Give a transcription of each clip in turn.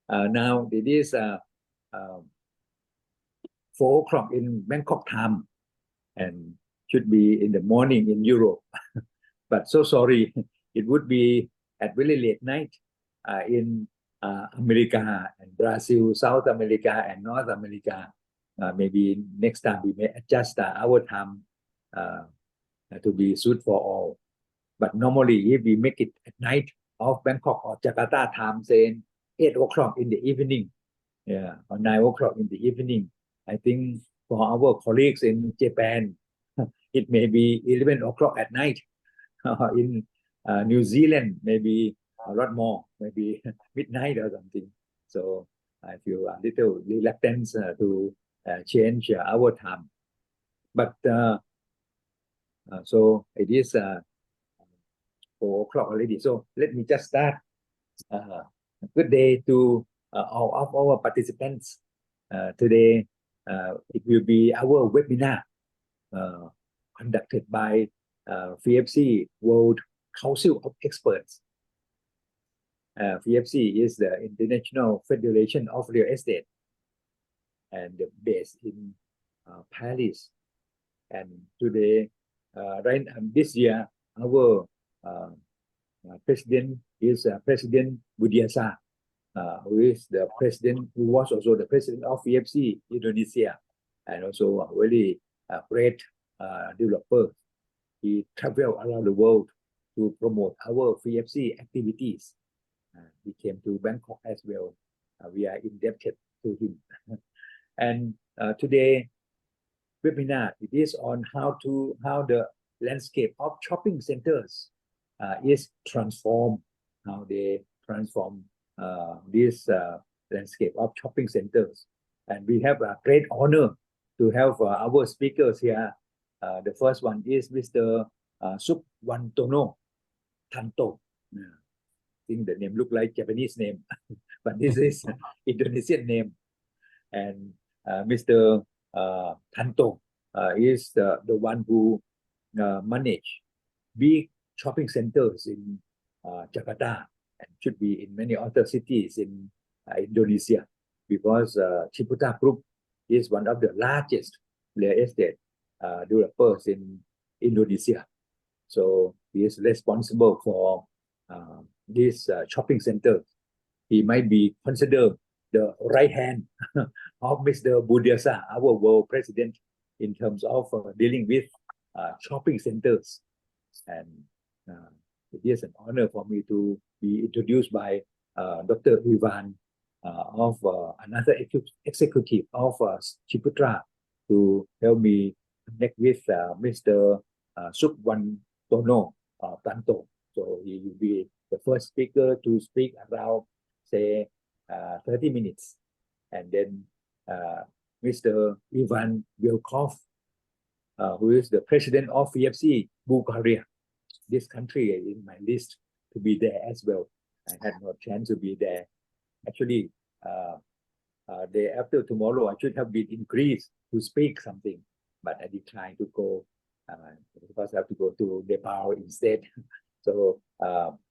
Now it is 4 o'clock in Bangkok time, and should be in the morning in Europe. But so sorry, it would be at really late night in America and Brazil, South America and North America. Maybe next time we may adjust our time to be suit for all. But normally, if we make it at night of Bangkok or Jakarta time, say 8 o'clock in the evening, or 9 o'clock in the evening, I think for our colleagues in Japan, it may be 11 o'clock at night. In New Zealand, maybe a lot more, maybe midnight or something. So I feel a little reluctant to change our time. But so it is 4 o'clock already. So let me just start. Good day to all of our participants. Today, it will be our webinar conducted by FIABCI World Council of Experts. FIABCI is the International Federation of Real Estate and based in Paris. And today, this year, our president is President Budiasa, who is the president, who was also the president of FIABCI Indonesia, and also a very great developer. He traveled around the world to promote our FIABCI activities. He came to Bangkok as well. We are indebted to him. And today, webinar, it is on how the landscape of shopping centers is transformed, how they transform this landscape of shopping centers. And we have a great honor to have our speakers here. The first one is Mr. Subwantono Tanto. I think the name look like Japanese name, but this is Indonesian name. And Mr. Tanto is the one who manage big shopping centers in Jakarta and should be in many other cities in Indonesia, because Ciputra Group is one of the largest real estate developers in Indonesia. So he is responsible for this shopping center. He might be considered the right hand of Mr. Budiasa, our world president, in terms of dealing with shopping centers. And it is an honor for me to be introduced by Dr. Ivan of another executive of Ciputra to help me connect with Mr. Subwantono Tanto. So he will be the first speaker to speak around, say, 30 minutes. And then Mr. Ivan Vilkov, who is the president of FIABCI Bulgaria. This country is in my list to be there as well. I had no chance to be there. Actually, day after tomorrow, I should have been in Greece to speak something, but I declined to go because I have to go to Nepal instead. So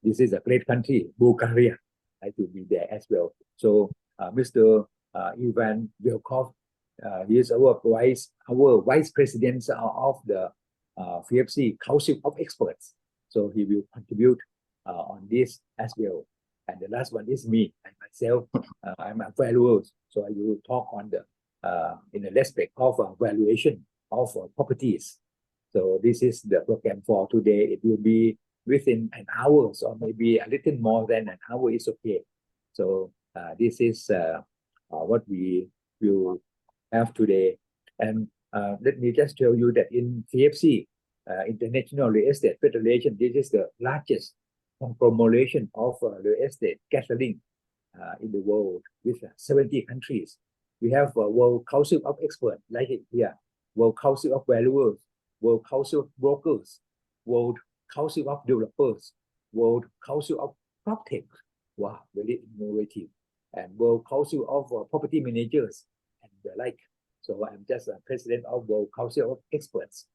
this is a great country, Bulgaria. I have to be there as well. So Mr. Ivan Vilkov, he is our vice president of the FIABCI Council of Experts. So he will contribute on this as well. And the last one is me, and myself. I'm a valuer, so I will talk on the in the aspect of valuation of properties. So this is the program for today. It will be within an hour, or maybe a little more than an hour is okay. So this is what we will have today. And let me just tell you that in FIABCI, International Real Estate Federation, this is the largest conglomeration of real estate gathering in the world with 70 countries. We have a World Council of Experts, like it here, World Council of Valuers, World Council of Brokers, World Council of Developers, World Council of PropTech. Wow, very innovative. And World Council of Property Managers and the like. So I'm just a president of World Council of Experts.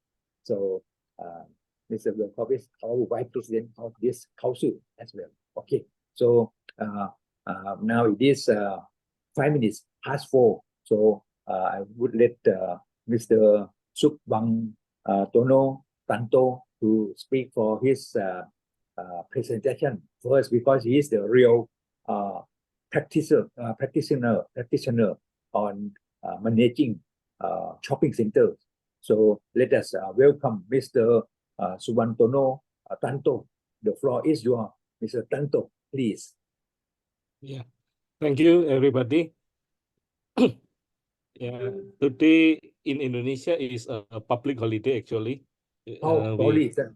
So Mr. Wilcox is our vice president of this council as well. Okay, so Now it is 5 minutes past 4. So I would let Mr. Subang Tono Tanto to speak for his presentation first, because he is the real practitioner on managing shopping centers. So let us welcome Mr. Subantono Tanto. The floor is yours, Mr. Tanto, please. Yeah, thank you, everybody. Yeah, today in Indonesia is a public holiday actually. Oh, We sorry.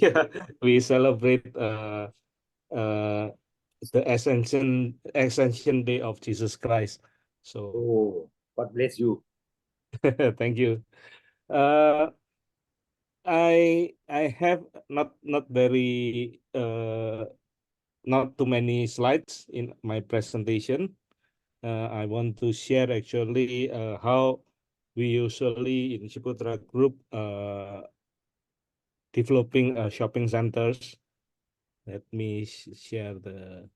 yeah, we celebrate the Ascension Day of Jesus Christ. So Oh, God bless you. thank you. I have not very not too many slides in my presentation. I want to share actually how we usually in Ciputra Group developing shopping centers. Let me share the.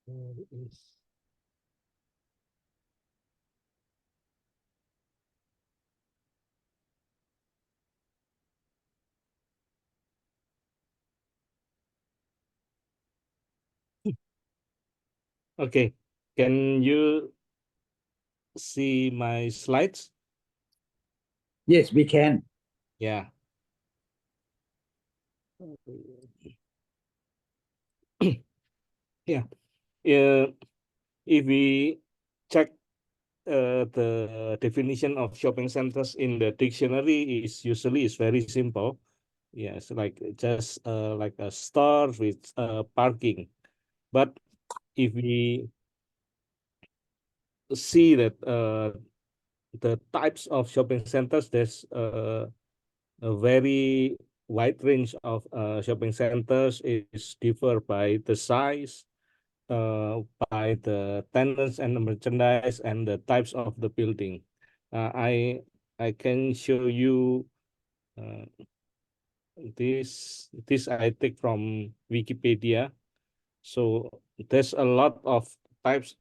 Where is Okay, can you see my slides? Yes, we can. Yeah. Yeah. If we check the definition of shopping centers in the dictionary is very simple. Yes, like just like a store with parking. But if we see that the types of shopping centers, there's a very wide range of shopping centers. Is differ by the size, by the tenants and the merchandise and the types of the building. I can show you this I take from Wikipedia. So there's a lot of types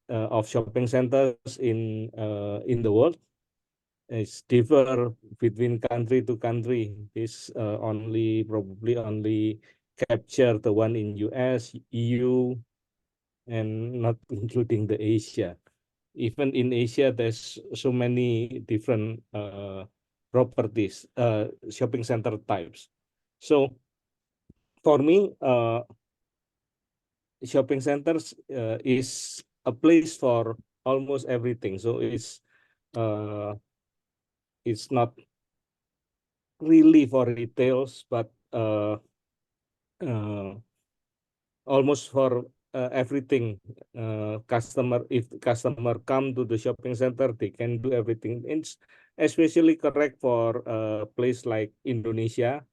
of shopping centers in the world. It's differ between country to country. This probably only capture the one in US, EU, and not including the Asia. Even in Asia, there's so many different properties, shopping center types. So for me, shopping centers is a place for almost everything. So it's not really for retails, but uh, almost for everything. If the customer come to the shopping center, they can do everything. It's especially correct for a place like Indonesia,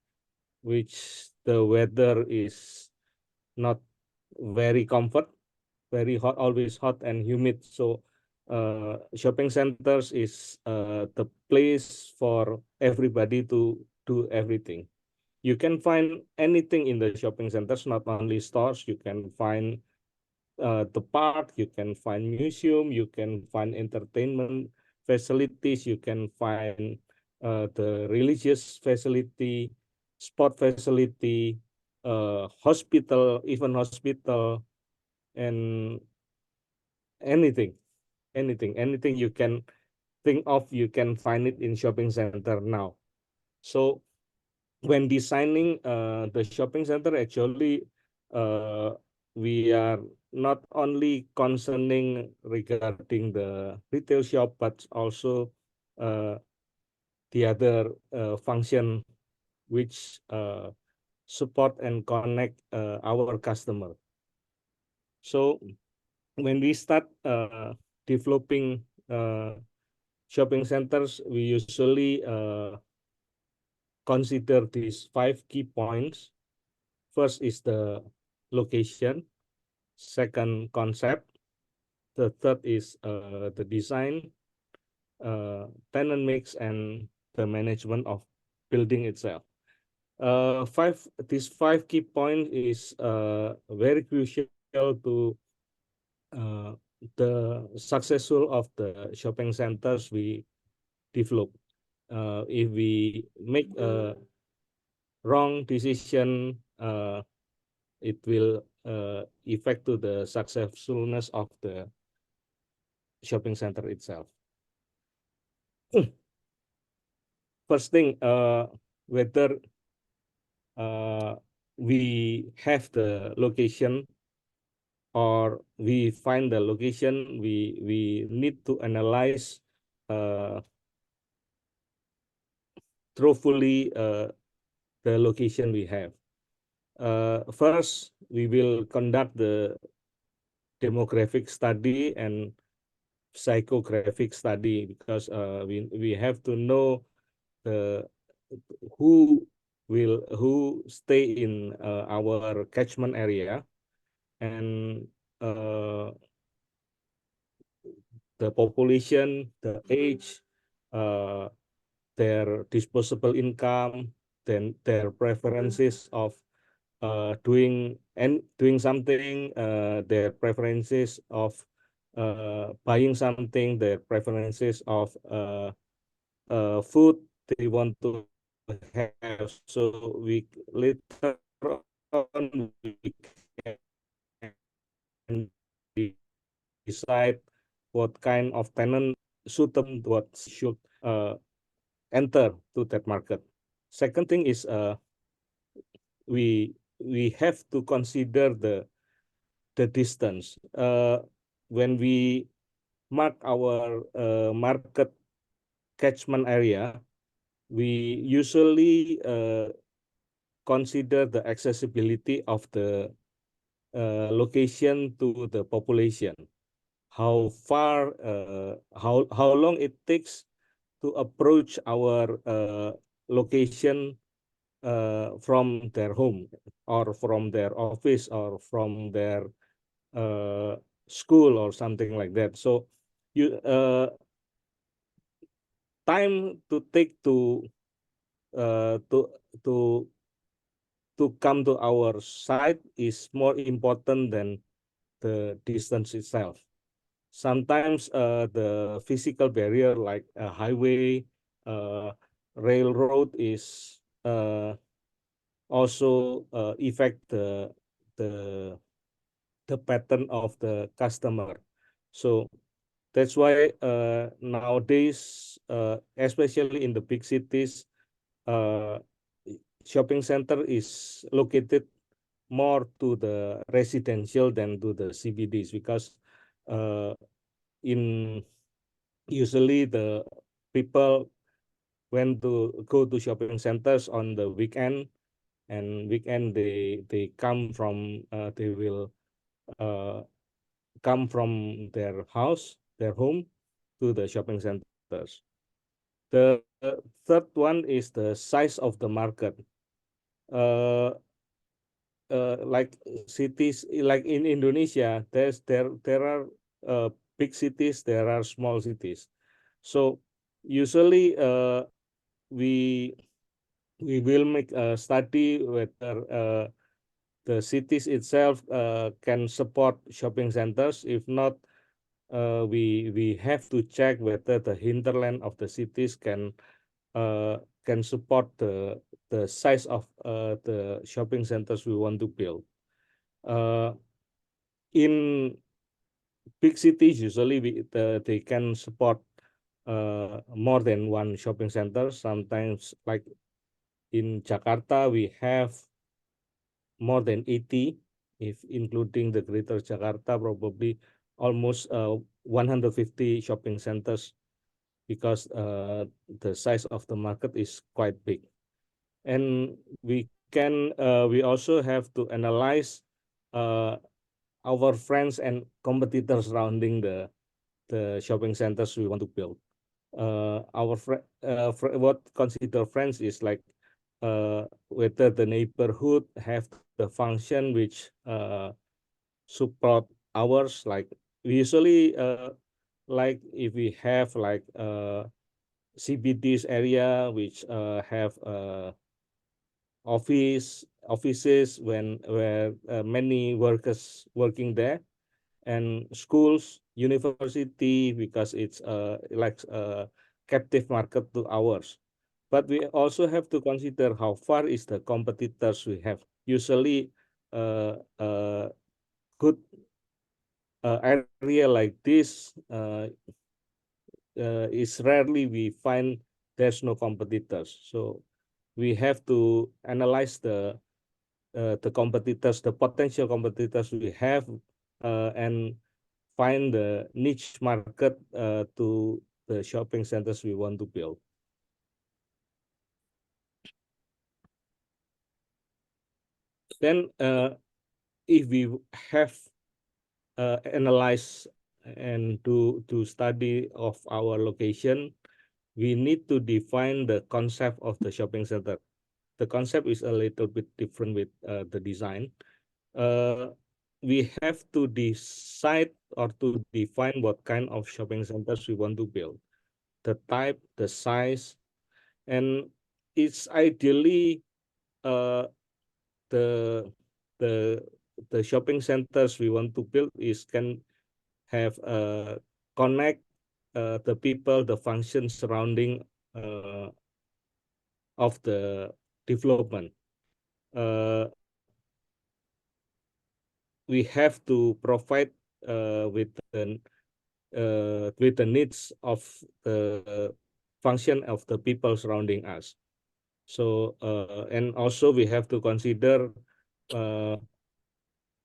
which the weather is not very comfort, very hot, always hot and humid. So shopping centers is the place for everybody to do everything. You can find anything in the shopping centers, not only stores. You can find the park, you can find museum, you can find entertainment facilities, you can find the religious facility, sport facility, hospital, even hospital, and anything, anything you can think of, you can find it in shopping center now. So when designing the shopping center, actually we are not only concerning regarding the retail shop, but also the other function which support and connect our customer. So when we start developing shopping centers, we usually consider these 5 key points. First is the location, second concept, the third is the design, tenant mix, and the management of building itself. These 5 key points is very crucial to the successful of the shopping centers we develop. If we make a wrong decision, it will affect to the successfulness of the shopping center itself. First thing, whether we have the location or we find the location, we need to analyze truthfully the location we have. First, we will conduct the demographic study and psychographic study, because we have to know who stay in our catchment area, and the population, the age, their disposable income, then their preferences of doing something, their preferences of buying something, their preferences of food they want to have. So we later on we can decide what kind of tenant suitable, what should enter to that market. Second thing is we have to consider the distance. When we mark our market catchment area, we usually consider the accessibility of the location to the population. How far, how long it takes to approach our location from their home or from their office or from their school or something like that. So you time to take to come to our site is more important than the distance itself. Sometimes the physical barrier like a highway, railroad is also affect the pattern of the customer. So that's why nowadays, especially in the big cities, shopping center is located more to the residential than to the CBDs, because in usually the people when to go to shopping centers on the weekend, and weekend they come from they will come from their house, their home, to the shopping centers. The third one is the size of the market. Like cities, like in Indonesia, there are big cities, there are small cities. So usually we will make a study whether the cities itself can support shopping centers. If not, we have to check whether the hinterland of the cities can support the size of the shopping centers we want to build. In big cities, usually they can support more than one shopping center. Sometimes, like In Jakarta, we have more than 80, if including the Greater Jakarta, probably almost 150 shopping centers, because the size of the market is quite big. And we also have to analyze our friends and competitors surrounding the shopping centers we want to build. What consider friends is like whether the neighborhood have the function which support ours. Like we usually like if we have like CBDs area which have offices where many workers working there, and schools, university, because it's like a captive market to ours. But we also have to consider how far is the competitors we have. Usually, good area like this is rarely we find there's no competitors. So we have to analyze the competitors, the potential competitors we have, and find the niche market to the shopping centers we want to build. Then, if we have analyzed and to study of our location, we need to define the concept of the shopping center. The concept is a little bit different with the design. We have to decide or to define what kind of shopping centers we want to build, the type, the size, and it's ideally the the the shopping centers we want to build is can have connect the people, the functions surrounding of the development. We have to provide with the needs of the function of the people surrounding us. So and also we have to consider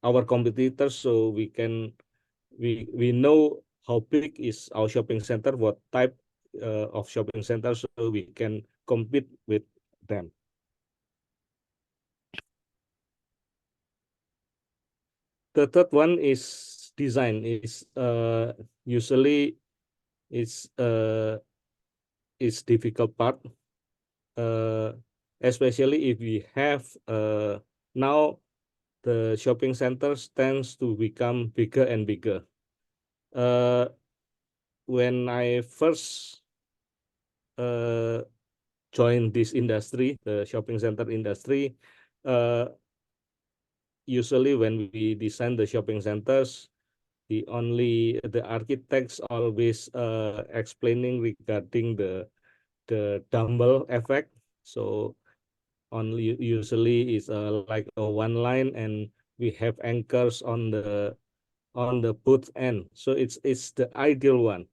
our competitors, so we know how big is our shopping center, what type of shopping center, so we can compete with them. The third one is design. Is usually it's difficult part, especially if we have now the shopping centers tends to become bigger and bigger. When I first joined this industry, the shopping center industry, usually when we design the shopping centers, the architects always explaining regarding the dumbbell effect. So only usually is like a one line, and we have anchors on the both end. So it's the ideal one.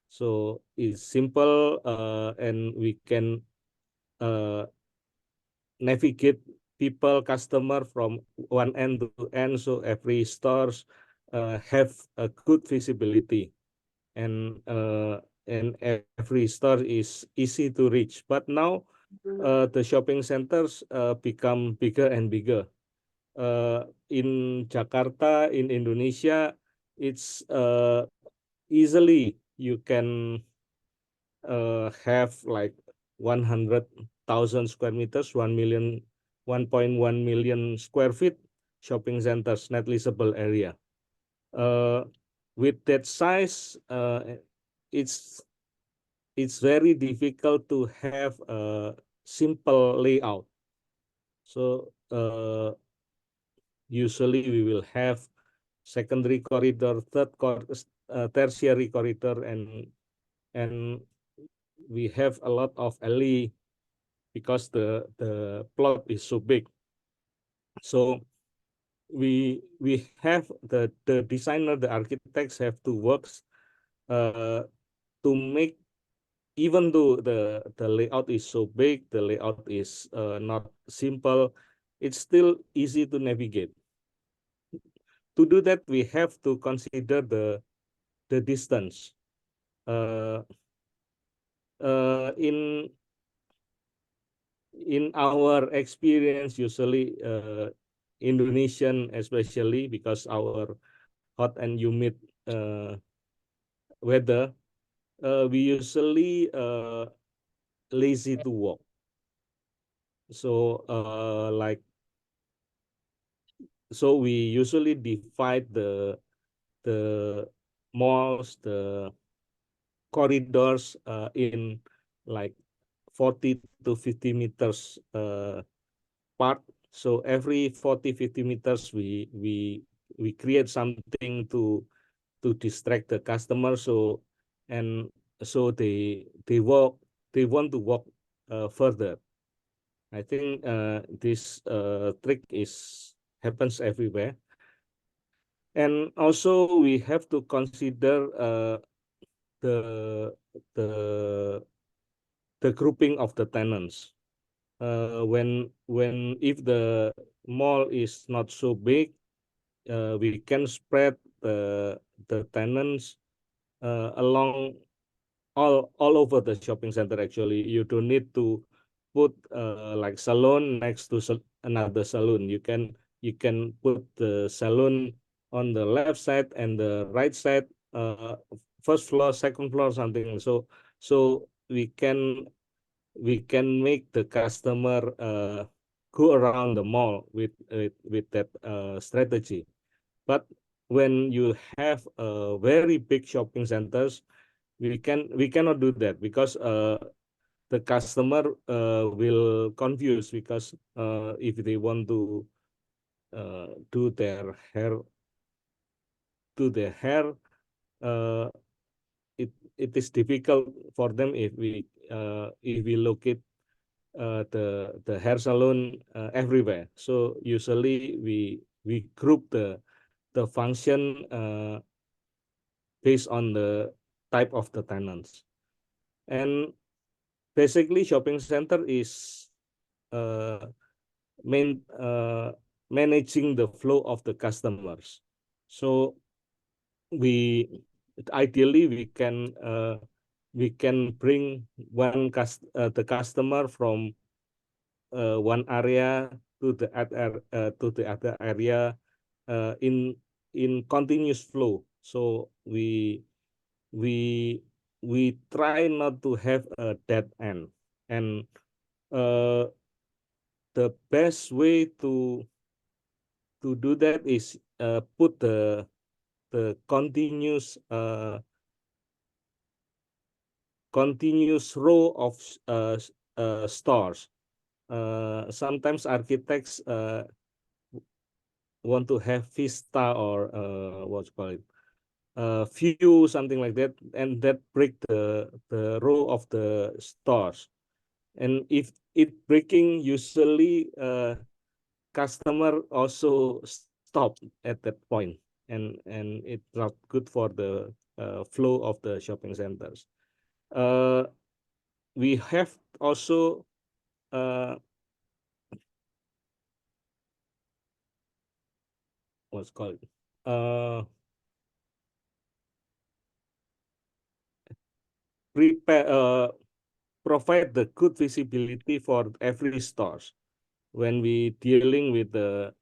So it's simple, and we can navigate people, customer from one end to end. So every stores have a good visibility, and every store is easy to reach. But now the shopping centers become bigger and bigger. In Jakarta, in Indonesia, it's easily you can have like 100,000 square meters, 1.1 million square feet shopping centers, net leasable area. With that size, it's very difficult to have a simple layout. So usually we will have secondary corridor, tertiary corridor, and we have a lot of alley because the plot is so big. So we have the designer, the architects have to work to make even though the layout is so big, the layout is not simple, it's still easy to navigate. To do that, we have to consider the distance. In our experience, usually Indonesian, especially because our hot and humid weather, we usually lazy to walk. So so we usually divide the malls, the corridors in like 40 to 50 meters part. So every 40, 50 meters, we create something to distract the customer. So and so they want to walk further. I think this trick happens everywhere. And also we have to consider the the the grouping of the tenants. If the mall is not so big, we can spread the tenants along all over the shopping center. Actually, you don't need to put like salon next to another salon. You can put the salon on the left side and the right side, first floor, second floor, something. So we can make the customer go around the mall with that strategy. But when you have very big shopping centers, we cannot do that, because the customer will confuse, because if they want to do their hair, uh, it is difficult for them if we locate the hair salon everywhere. So usually we group the function based on the type of the tenants. And basically, shopping center is uh, main managing the flow of the customers. So we ideally we can bring the customer from one area to the other area in continuous flow. So we we try not to have a dead end. And uh, the best way to do that is put the continuous row of stores. Sometimes architects want to have vista, or what's called view, something like that, and that break the row of the stores. And if it breaking, usually customer also stop at that point, and it's not good for the flow of the shopping centers. Uh, we have also what's called uh, prepare provide the good visibility for every stores. When we dealing with the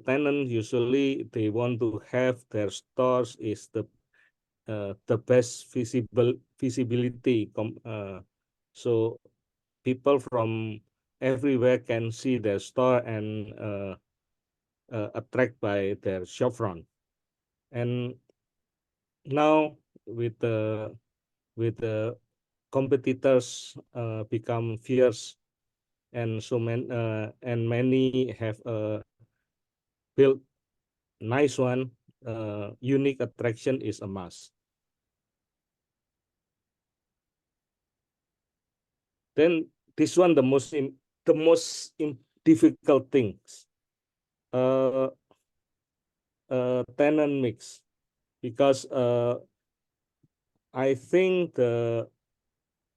tenant, usually they want to have their stores is the best visibility. So people from everywhere can see their store and attract by their shopfront. And now with the competitors become fierce, and many have built nice one, unique attraction is a must. Then this one, difficult things, uh, tenant mix, because I think the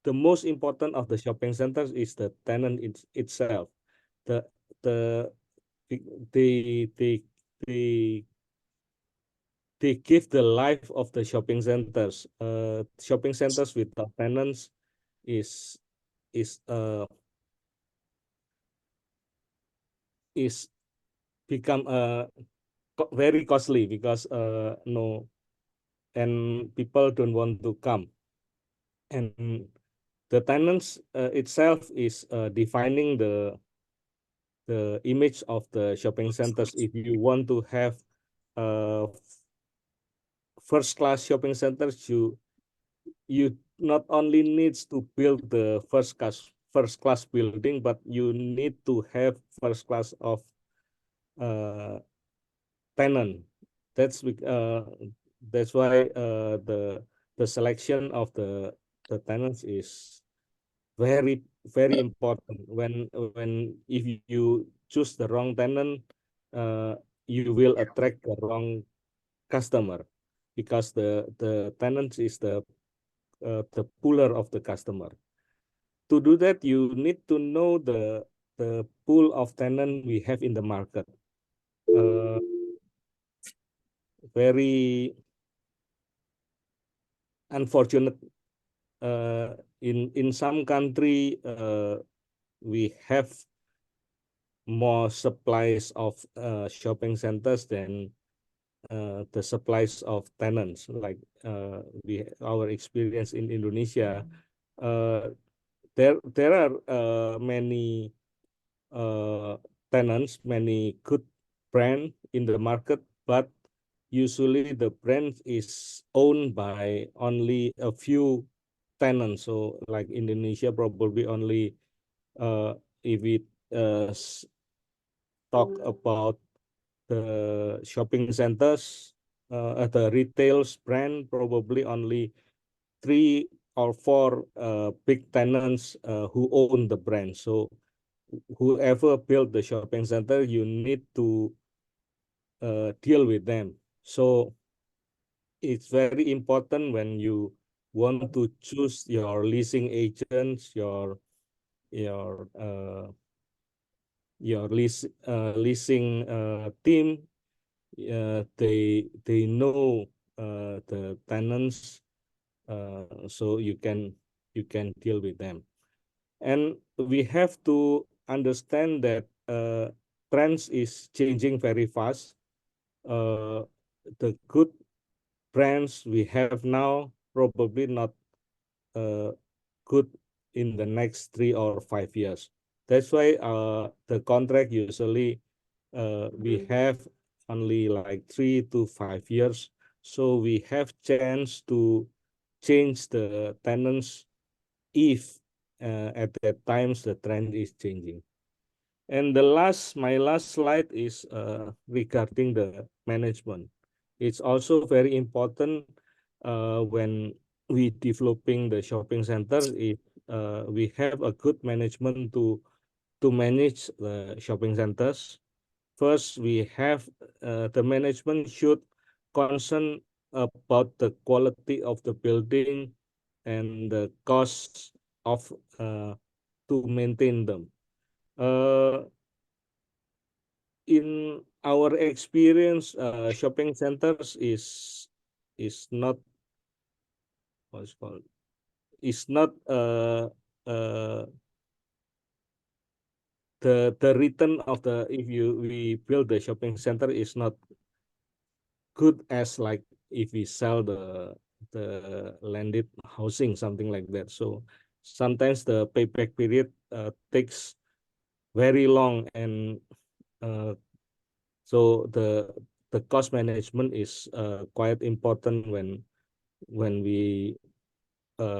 most important of the shopping centers is the tenant itself. The the they they they they give the life of the shopping centers. Shopping centers without tenants is is uh is become very costly because no, and people don't want to come, and the tenants itself is defining the image of the shopping centers. If you want to have uh, first class shopping centers, you not only needs to build the first class building, but you need to have first class of uh, tenant. That's why the selection of the tenants is very important. When if you choose the wrong tenant, uh, you will attract the wrong customer, because the tenant is the puller of the customer. To do that, you need to know the pool of tenant we have in the market. Uh, very unfortunate. In some country, we have more supplies of shopping centers than the supplies of tenants. Like our experience in Indonesia, uh, there are many tenants, many good brand in the market, but usually the brand is owned by only a few tenants. So like Indonesia, probably only if we uh, talk about the shopping centers, the retails brand, probably only 3 or 4 big tenants who own the brand. So whoever built the shopping center, you need to deal with them. So it's very important when you want to choose your leasing agents, your leasing team. They know the tenants, so you can deal with them. And we have to understand that trends is changing very fast. Uh, the good brands we have now probably not uh, good in the next 3 or 5 years. That's why the contract usually we have only like 3 to 5 years. So we have chance to change the tenants if at that times the trend is changing. And my last slide is regarding the management. It's also very important when we developing the shopping center. If we have a good management to manage the shopping centers, first we have the management should concern about the quality of the building and the costs of to maintain them. Uh, in our experience, shopping centers is not what's called is not the return of the if you we build the shopping center is not good as like if we sell the landed housing, something like that. So sometimes the payback period takes very long, and uh, so the cost management is quite important when we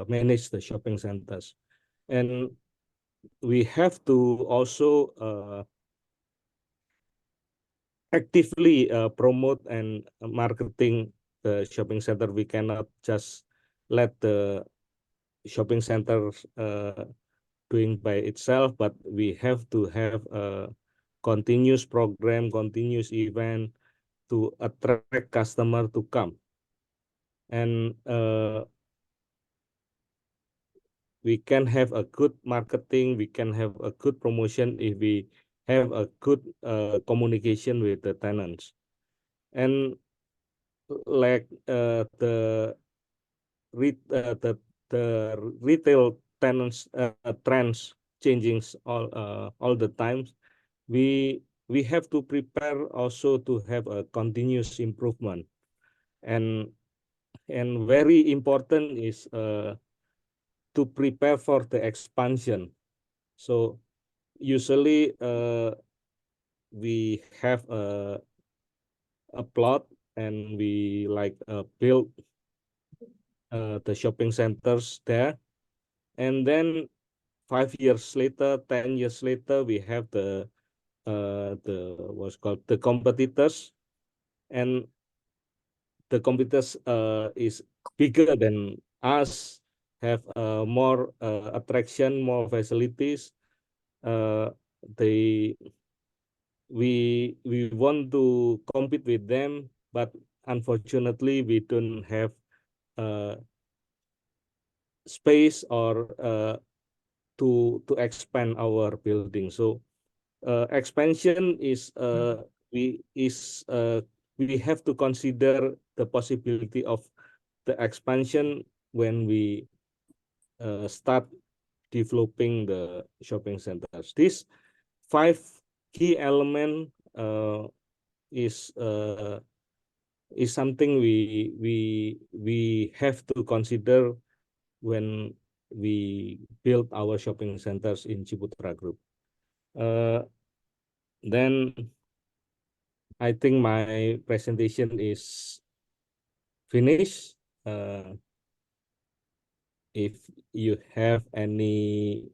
manage the shopping centers. And we have to also actively promote and marketing the shopping center. We cannot just let the shopping center doing by itself, but we have to have a continuous program, continuous event to attract customer to come. And we can have a good marketing, we can have a good promotion if we have a good communication with the tenants. And like the retail tenants trends changing all the times, we have to prepare also to have a continuous improvement. And very important is to prepare for the expansion. So usually we have a plot and we like build the shopping centers there, and then 5 years later, 10 years later, we have the what's called the competitors, and the competitors is bigger than us, have more attraction, more facilities. They we want to compete with them, but unfortunately we don't have space or to expand our building. So expansion is we have to consider the possibility of the expansion when we start developing the shopping centers. These 5 key element is something we have to consider when we build our shopping centers in Ciputra Group. Then I think my presentation is finished. If you have any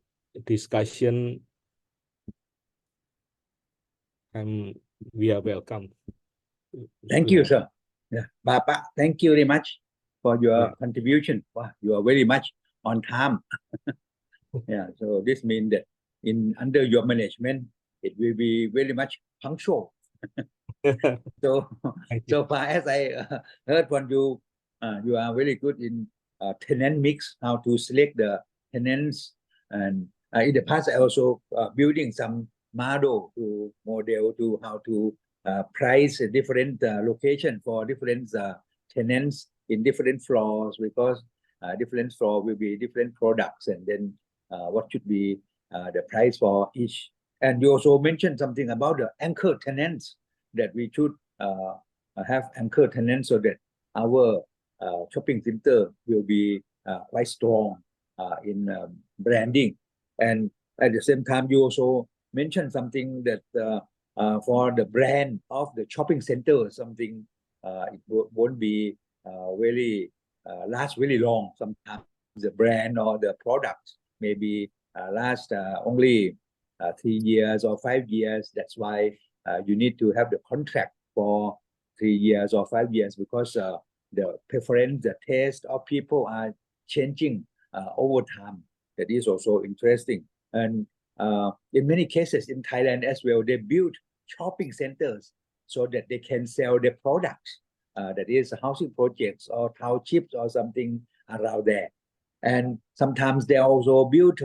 discussion, we are welcome. Thank you, sir. Yeah, Bapak, thank you very much for your contribution. Wow, you are very much on time. Yeah, so this means that under your management, it will be very much punctual. So far as I heard from you, you are very good in tenant mix, how to select the tenants. And in the past, I also building some model to how to price a different location for different tenants in different floors, because different floor will be different products, and then what should be the price for each. And you also mentioned something about the anchor tenants, that we should have anchor tenants so that our shopping center will be quite strong in branding. And at the same time, you also mentioned something that for the brand of the shopping center, something it won't be really last really long. Sometimes the brand or the product maybe last only 3 years or 5 years. That's why you need to have the contract for 3 years or 5 years, because the preference, the taste of people are changing over time. That is also interesting. And in many cases in Thailand as well, they build shopping centers so that they can sell their products. That is housing projects or townships or something around there. And sometimes they also build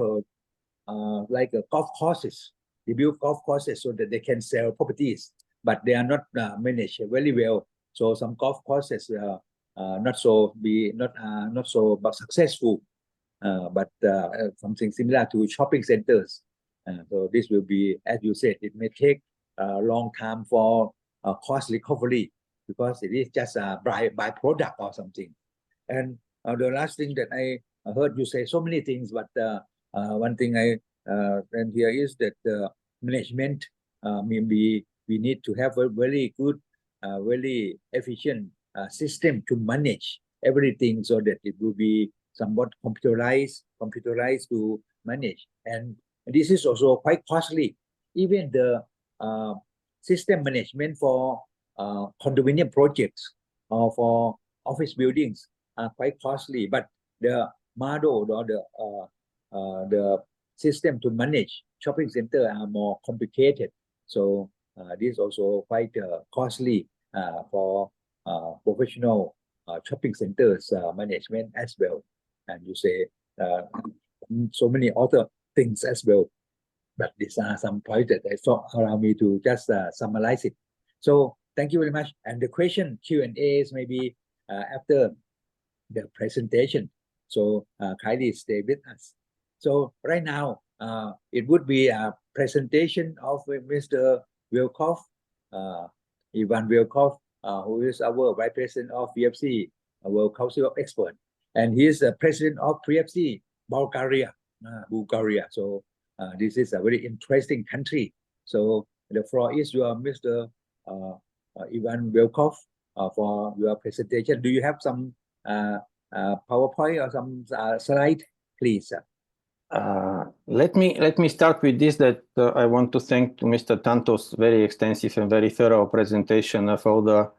like golf courses. They build golf courses so that they can sell properties, but they are not managed very well. So some golf courses not so successful, but something similar to shopping centers. So this will be, as you said, it may take a long time for cost recovery, because it is just a byproduct or something. And the last thing that I heard you say so many things, but one thing I and here is that management, maybe we need to have a very good, very efficient system to manage everything, so that it will be somewhat computerized to manage. And this is also quite costly. Even the system management for condominium projects or for office buildings are quite costly, but the model or the system to manage shopping center are more complicated. So this is also quite costly for professional shopping centers management as well. And you say so many other things as well. But these are some points that I thought allow me to just summarize it. So thank you very much. And the question Q&A is maybe after the presentation. So kindly stay with us. So right now, it would be a presentation of Mr. Wilkov, Ivan Wilkov, who is our Vice President of FIABCI, World Council of Experts. And he is the President of FIABCI, Bulgaria. So this is a very interesting country. So the floor is your Mr. Ivan Wilkov for your presentation. Do you have some PowerPoint or some slide, please? Let me start with this, that I want to thank to Mr. Tanto's very extensive and very thorough presentation of all the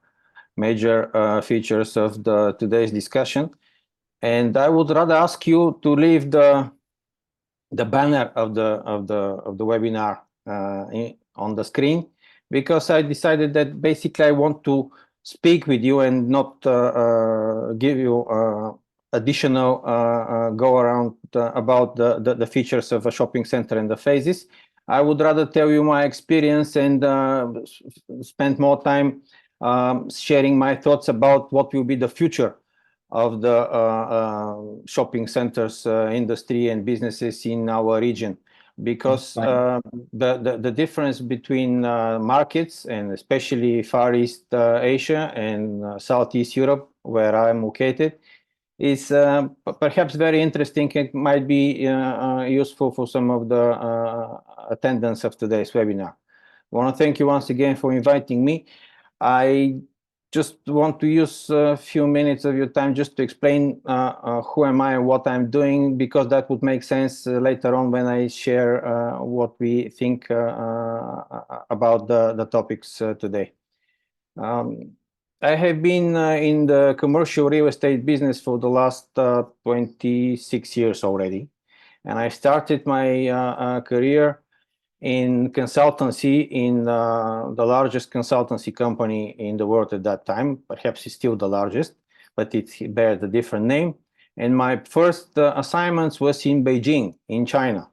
major features of today's discussion. And I would rather ask you to leave the banner of the webinar on the screen, because I decided that basically I want to speak with you and not give you additional go around about the features of a shopping center and the phases. I would rather tell you my experience and spend more time sharing my thoughts about what will be the future of the shopping centers industry and businesses in our region, because the difference between markets, and especially Far East Asia and Southeast Europe, where I'm located, is perhaps very interesting and might be useful for some of the attendants of today's webinar. I want to thank you once again for inviting me. I just want to use a few minutes of your time just to explain who am I and what I'm doing, because that would make sense later on when I share what we think about the topics today. I have been in the commercial real estate business for the last 26 years already. And I started my career in consultancy in the largest consultancy company in the world at that time. Perhaps it's still the largest, but it bears a different name. And my first assignments was in Beijing, in China.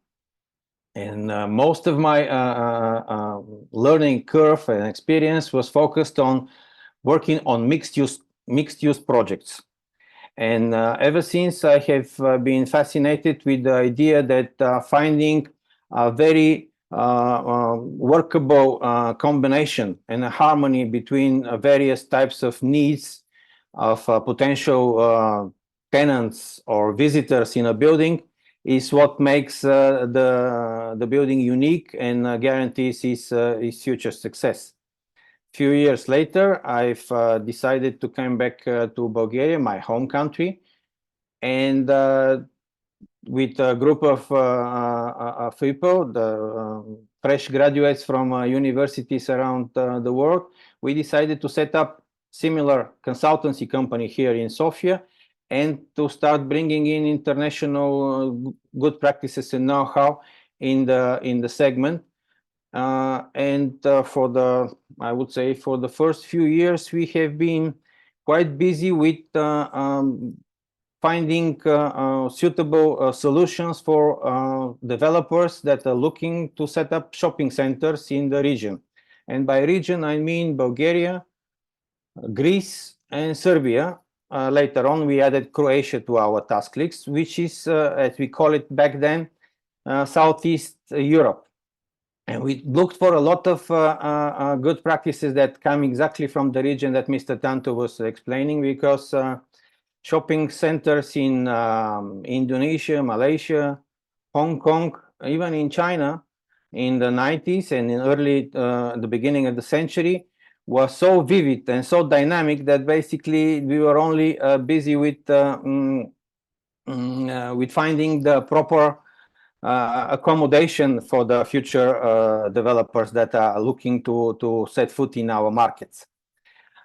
And most of my learning curve and experience was focused on working on mixed use projects. And ever since, I have been fascinated with the idea that finding a very workable combination and a harmony between various types of needs of potential tenants or visitors in a building is what makes the building unique and guarantees its future success. Few years later, I've decided to come back to Bulgaria, my home country, and with a group of people, the fresh graduates from universities around the world, we decided to set up similar consultancy company here in Sofia and to start bringing in international good practices and know-how in the segment. I would say for the first few years, we have been quite busy with finding suitable solutions for developers that are looking to set up shopping centers in the region. And by region, I mean Bulgaria, Greece, and Serbia. Later on, we added Croatia to our task list, which is, as we call it back then, Southeast Europe. And we looked for a lot of good practices that come exactly from the region that Mr. Tanto was explaining, because shopping centers in Indonesia, Malaysia, Hong Kong, even in China in the 90s and in the beginning of the century was so vivid and so dynamic that basically we were only busy with finding the proper accommodation for the future developers that are looking to set foot in our markets.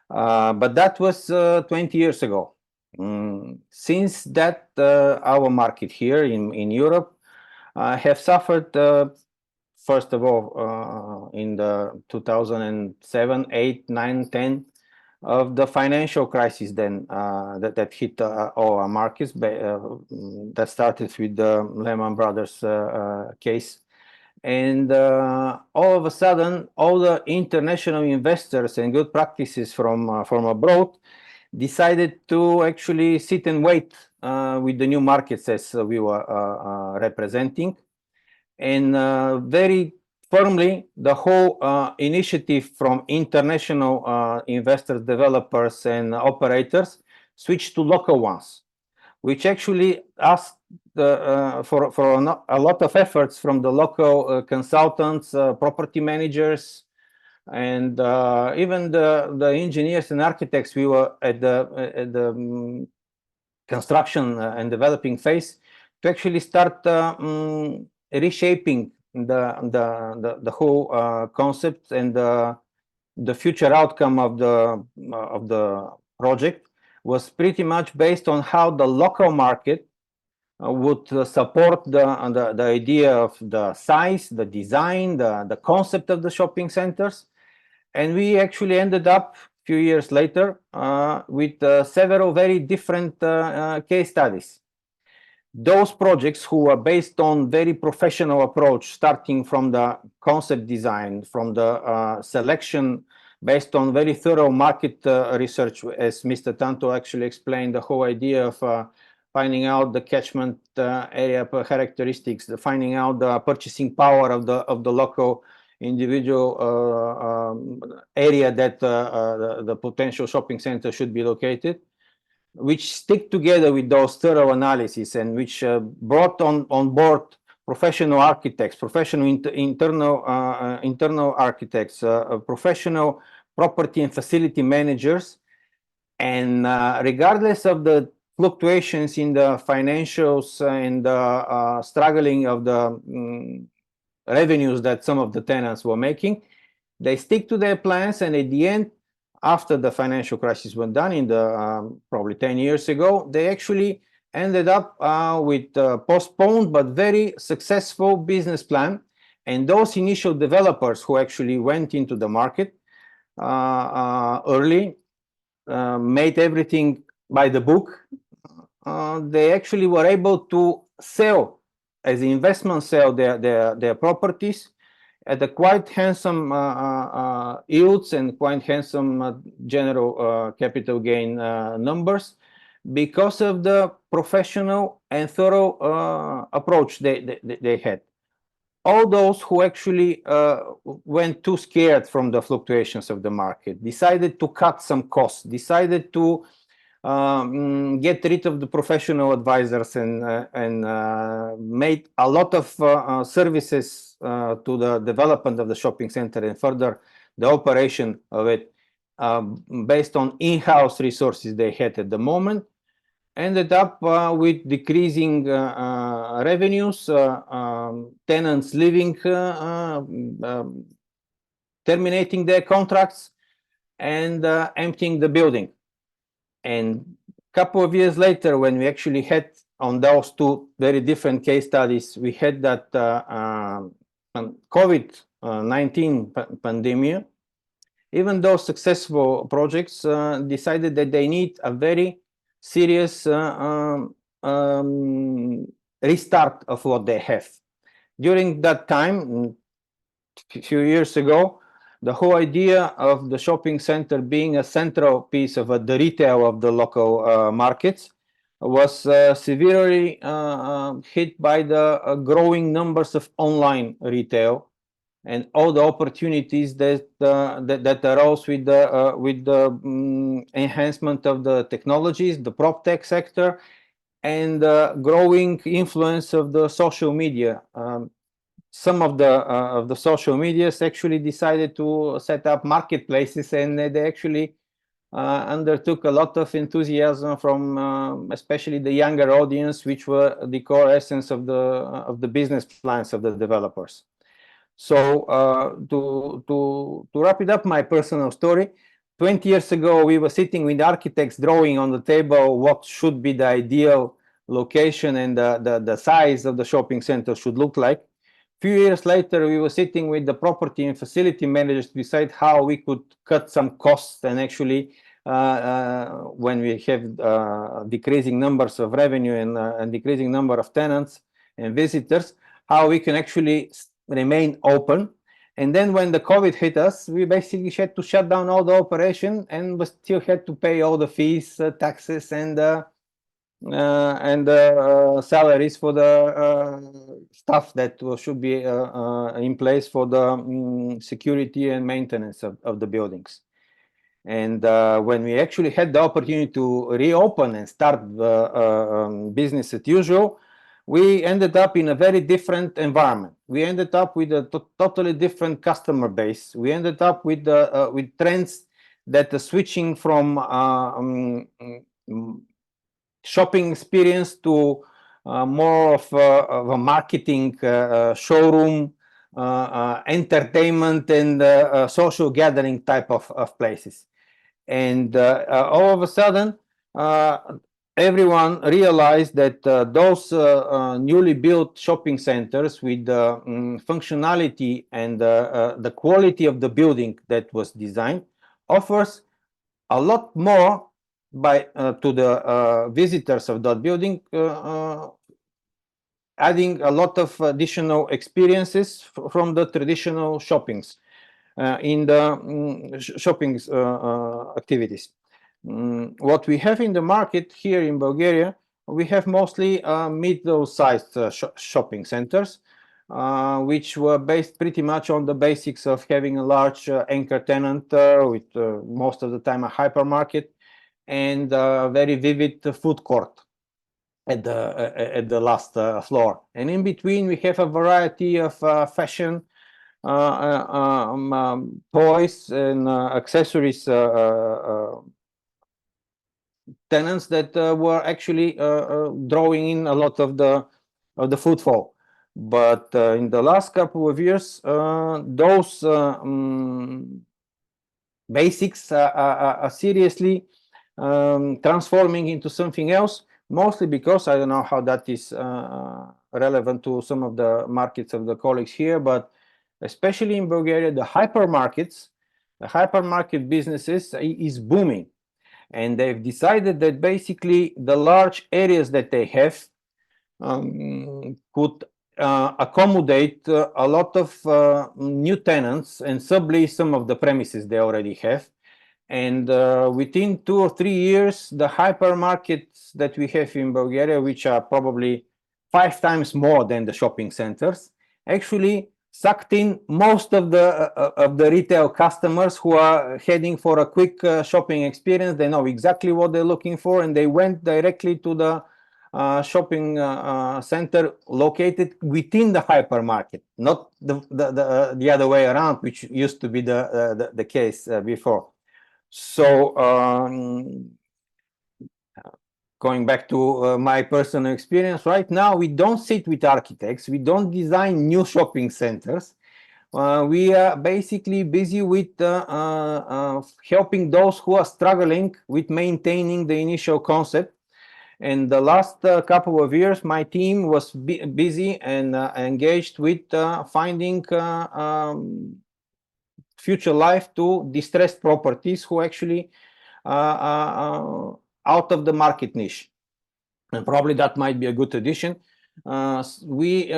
But that was 20 years ago. Since that, our market here in Europe have suffered, first of all, in the 2007, 8, 9, 10, of the financial crisis then that hit all our markets, that started with the Lehman Brothers case. And all of a sudden, all the international investors and good practices from abroad decided to actually sit and wait with the new markets as we were representing. And very firmly, the whole initiative from international investors, developers, and operators switched to local ones, which actually asked for a lot of efforts from the local consultants, property managers, and even the engineers and architects. We were at the construction and developing phase to actually start reshaping the whole concept and the future outcome of the project was pretty much based on how the local market would support the idea of the size, the design, the concept of the shopping centers. And we actually ended up a few years later with several very different case studies. Those projects who are based on very professional approach, starting from the concept design, from the selection based on very thorough market research, as Mr. Tanto actually explained, the whole idea of finding out the catchment area characteristics, finding out the purchasing power of the local individual area that the potential shopping center should be located, which stick together with those thorough analysis and which brought on board professional architects, professional internal architects, professional property and facility managers. And regardless of the fluctuations in the financials and the struggling of the revenues that some of the tenants were making, they stick to their plans. And at the end, after the financial crisis went down in the probably 10 years ago, they actually ended up with postponed but very successful business plan. And those initial developers who actually went into the market early, made everything by the book, they actually were able to sell as an investment, sell their properties at a quite handsome yields and quite handsome general capital gain numbers because of the professional and thorough approach they had. All those who actually went too scared from the fluctuations of the market, decided to cut some costs, decided to get rid of the professional advisors and made a lot of services to the development of the shopping center and further the operation of it based on in-house resources they had at the moment, ended up with decreasing revenues, tenants leaving, terminating their contracts, and emptying the building. And a couple of years later, when we actually had on those two very different case studies, we had that COVID-19 pandemic. Even those successful projects decided that they need a very serious restart of what they have. During that time, a few years ago, the whole idea of the shopping center being a central piece of the retail of the local markets was severely hit by the growing numbers of online retail and all the opportunities that arose with the enhancement of the technologies, the prop tech sector, and the growing influence of the social media. Some of the social medias actually decided to set up marketplaces, and they actually undertook a lot of enthusiasm from especially the younger audience, which were the core essence of the business plans of the developers. So to wrap it up, my personal story, 20 years ago, we were sitting with architects drawing on the table what should be the ideal location and the size of the shopping center should look like. Few years later, we were sitting with the property and facility managers to decide how we could cut some costs and actually when we have decreasing numbers of revenue and decreasing number of tenants and visitors, how we can actually remain open. And then when the COVID hit us, we basically had to shut down all the operation, and we still had to pay all the fees, taxes, and salaries for the staff that should be in place for the security and maintenance of the buildings. And when we actually had the opportunity to reopen and start business as usual, we ended up in a very different environment. We ended up with a totally different customer base. We ended up with trends that are switching from shopping experience to more of a marketing showroom, entertainment, and social gathering type of places. And all of a sudden, everyone realized that those newly built shopping centers with the functionality and the quality of the building that was designed offers a lot more to the visitors of that building, adding a lot of additional experiences from the traditional shoppings in the shopping activities. What we have in the market here in Bulgaria, we have mostly middle-sized shopping centers, which were based pretty much on the basics of having a large anchor tenant with most of the time a hypermarket and a very vivid food court at the last floor. And in between, we have a variety of fashion, toys, and accessories tenants that were actually drawing in a lot of the footfall. But in the last couple of years, those basics are seriously transforming into something else, mostly because I don't know how that is relevant to some of the markets of the colleagues here, but especially in Bulgaria, the hypermarket businesses is booming. And they've decided that basically the large areas that they have could accommodate a lot of new tenants and sublease some of the premises they already have. And within 2 or 3 years, the hypermarkets that we have in Bulgaria, which are probably 5 times more than the shopping centers, actually sucked in most of the retail customers who are heading for a quick shopping experience. They know exactly what they're looking for, and they went directly to the shopping center located within the hypermarket, not the other way around, which used to be the case before. So going back to my personal experience, right now we don't sit with architects, we don't design new shopping centers. We are basically busy with helping those who are struggling with maintaining the initial concept. And the last couple of years, my team was busy and engaged with finding future life to distressed properties who actually out of the market niche, and probably that might be a good addition. We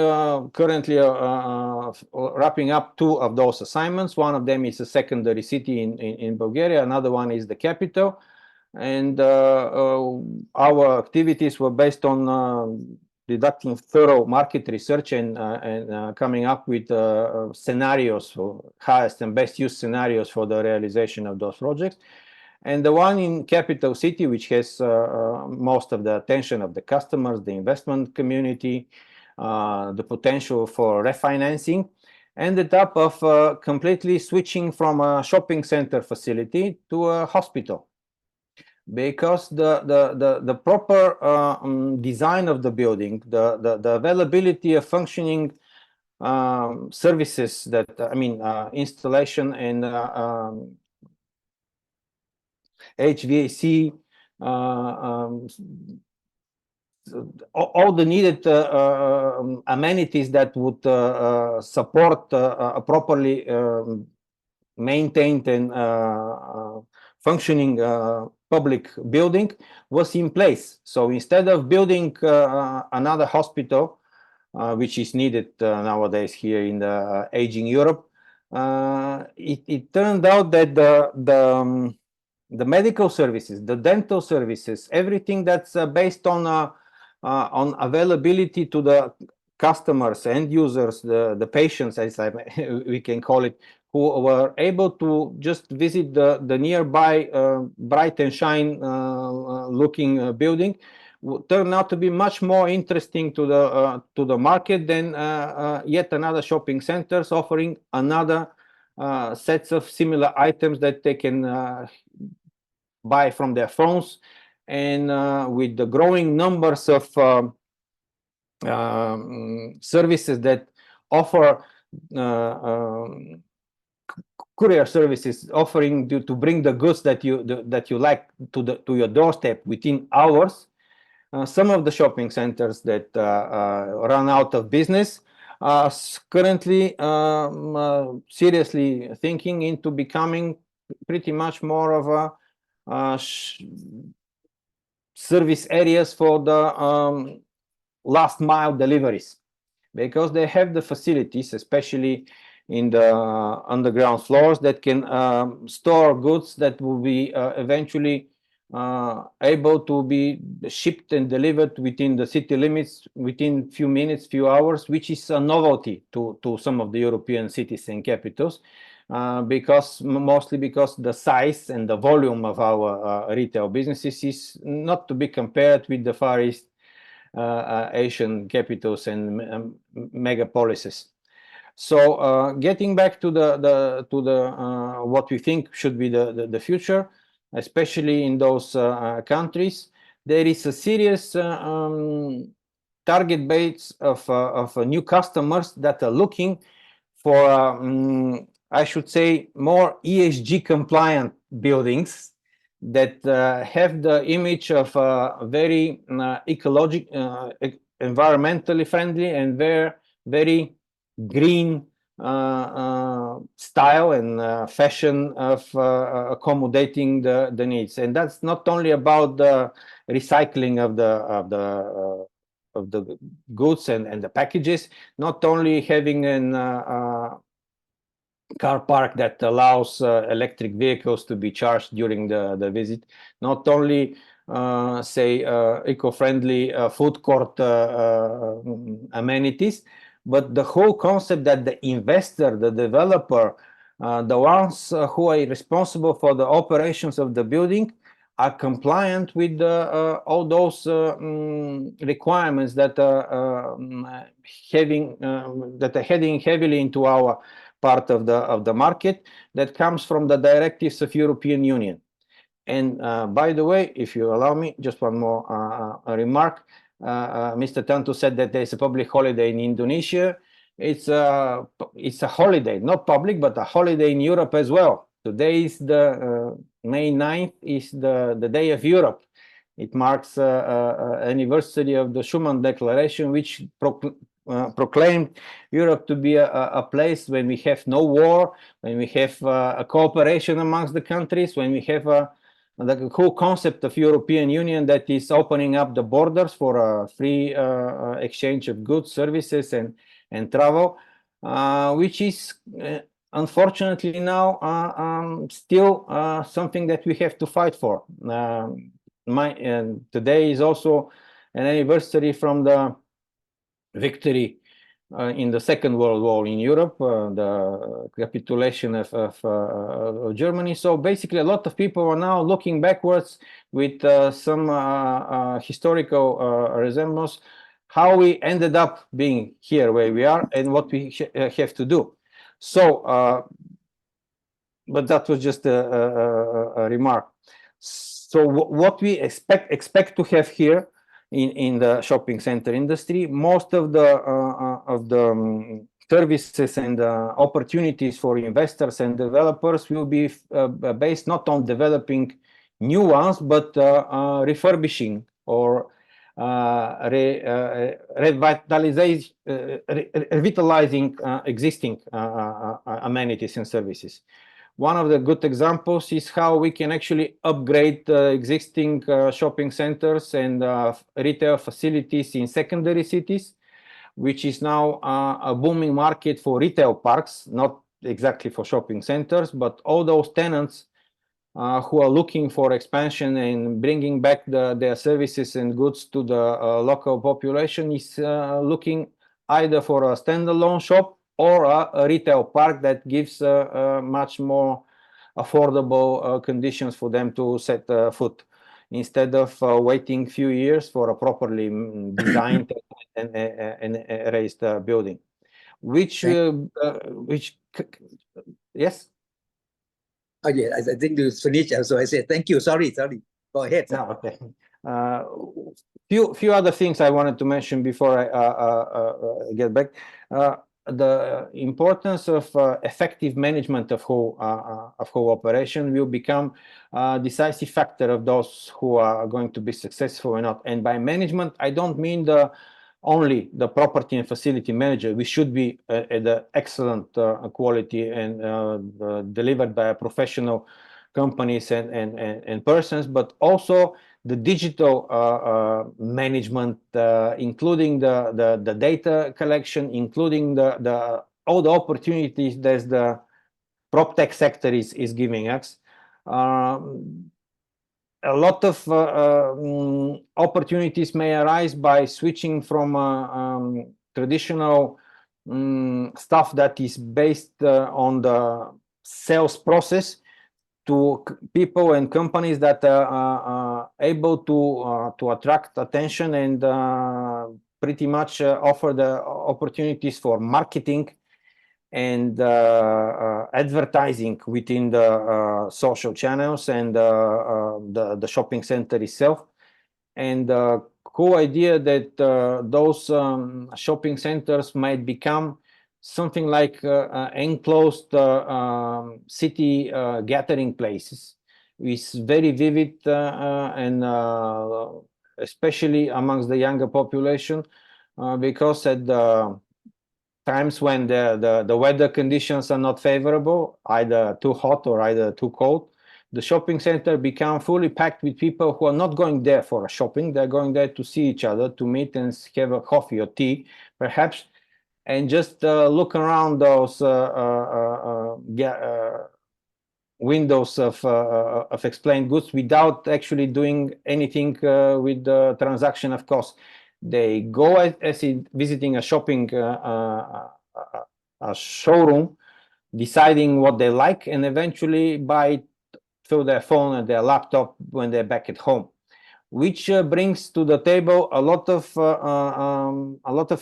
currently are wrapping up 2 of those assignments. One of them is a secondary city in Bulgaria, another one is the capital, and our activities were based on deducting thorough market research and coming up with scenarios, for highest and best use scenarios for the realization of those projects. And the one in capital city, which has most of the attention of the customers, the investment community, the potential for refinancing, ended up of completely switching from a shopping center facility to a hospital, because the proper design of the building, the availability of functioning services, that installation and HVAC, all the needed amenities that would support a properly maintained and functioning public building was in place. So instead of building another hospital, which is needed nowadays here in the aging Europe, it turned out that the medical services, the dental services, everything that's based on availability to the customers, end users, the patients, as we can call it, who were able to just visit the nearby bright and shine looking building, turned out to be much more interesting to the market than yet another shopping centers offering another sets of similar items that they can buy from their phones. And with the growing numbers of services that offer courier services offering to bring the goods that you like to your doorstep within hours, some of the shopping centers that run out of business are currently seriously thinking into becoming pretty much more of a service areas for the last mile deliveries, because they have the facilities, especially in the underground floors, that can store goods that will be eventually able to be shipped and delivered within the city limits within few minutes, few hours, which is a novelty to some of the European cities and capitals, mostly because the size and the volume of our retail businesses is not to be compared with the Far East Asian capitals and megapolises. So getting back to the what we think should be the future, especially in those countries, there is a serious target base of new customers that are looking for, I should say, more ESG compliant buildings that have the image of very environmentally friendly and very green style and fashion of accommodating the needs. And that's not only about the recycling of the goods and the packages, not only having an car park that allows electric vehicles to be charged during the visit, not only say eco-friendly food court amenities, but the whole concept that the investor, the developer, the ones who are responsible for the operations of the building are compliant with all those requirements that are heading heavily into our part of the market that comes from the directives of European Union. And by the way, if you allow me, just one more remark. Mr. Tanto said that there's a public holiday in Indonesia. It's a holiday, not public, but a holiday in Europe as well. Today is the May 9th is the Day of Europe. It marks anniversary of the Schuman Declaration, which proclaimed Europe to be a place when we have no war, when we have a cooperation amongst the countries, when we have the whole concept of European Union that is opening up the borders for a free exchange of goods, services, and travel, which is unfortunately now still something that we have to fight for. Today is also an anniversary from the victory in the Second World War in Europe, the capitulation of Germany. So basically, a lot of people are now looking backwards with some historical resemblance, how we ended up being here where we are and what we have to do. So, but that was just a remark. So what we expect to have here in the shopping center industry, most of the services and opportunities for investors and developers will be based not on developing new ones, but refurbishing or revitalizing existing amenities and services. One of the good examples is how we can actually upgrade existing shopping centers and retail facilities in secondary cities, which is now a booming market for retail parks, not exactly for shopping centers, but all those tenants who are looking for expansion and bringing back their services and goods to the local population is looking either for a standalone shop or a retail park that gives much more affordable conditions for them to set foot, instead of waiting few years for a properly designed and raised building. Yes? Oh, yeah, I think you finished. So I said, thank you. Sorry. Go ahead. No, okay. Few other things I wanted to mention before I get back. The importance of effective management of whole operation will become a decisive factor of those who are going to be successful or not. And by management, I don't mean only the property and facility manager. We should be at the excellent quality and delivered by professional companies and persons, but also the digital management, including the data collection, including all the opportunities that the PropTech sector is giving us. A lot of opportunities may arise by switching from traditional stuff that is based on the sales process to people and companies that are able to attract attention and pretty much offer the opportunities for marketing and advertising within the social channels and the shopping center itself. And the cool idea that those shopping centers might become something like enclosed city gathering places with very vivid and especially amongst the younger population, because at the times when the weather conditions are not favorable, either too hot or either too cold, the shopping center become fully packed with people who are not going there for a shopping. They're going there to see each other, to meet and have a coffee or tea, perhaps, and just look around those windows of explained goods without actually doing anything with the transaction. Of course, they go as visiting a shopping a showroom, deciding what they like, and eventually buy it through their phone and their laptop when they're back at home, which brings to the table a lot of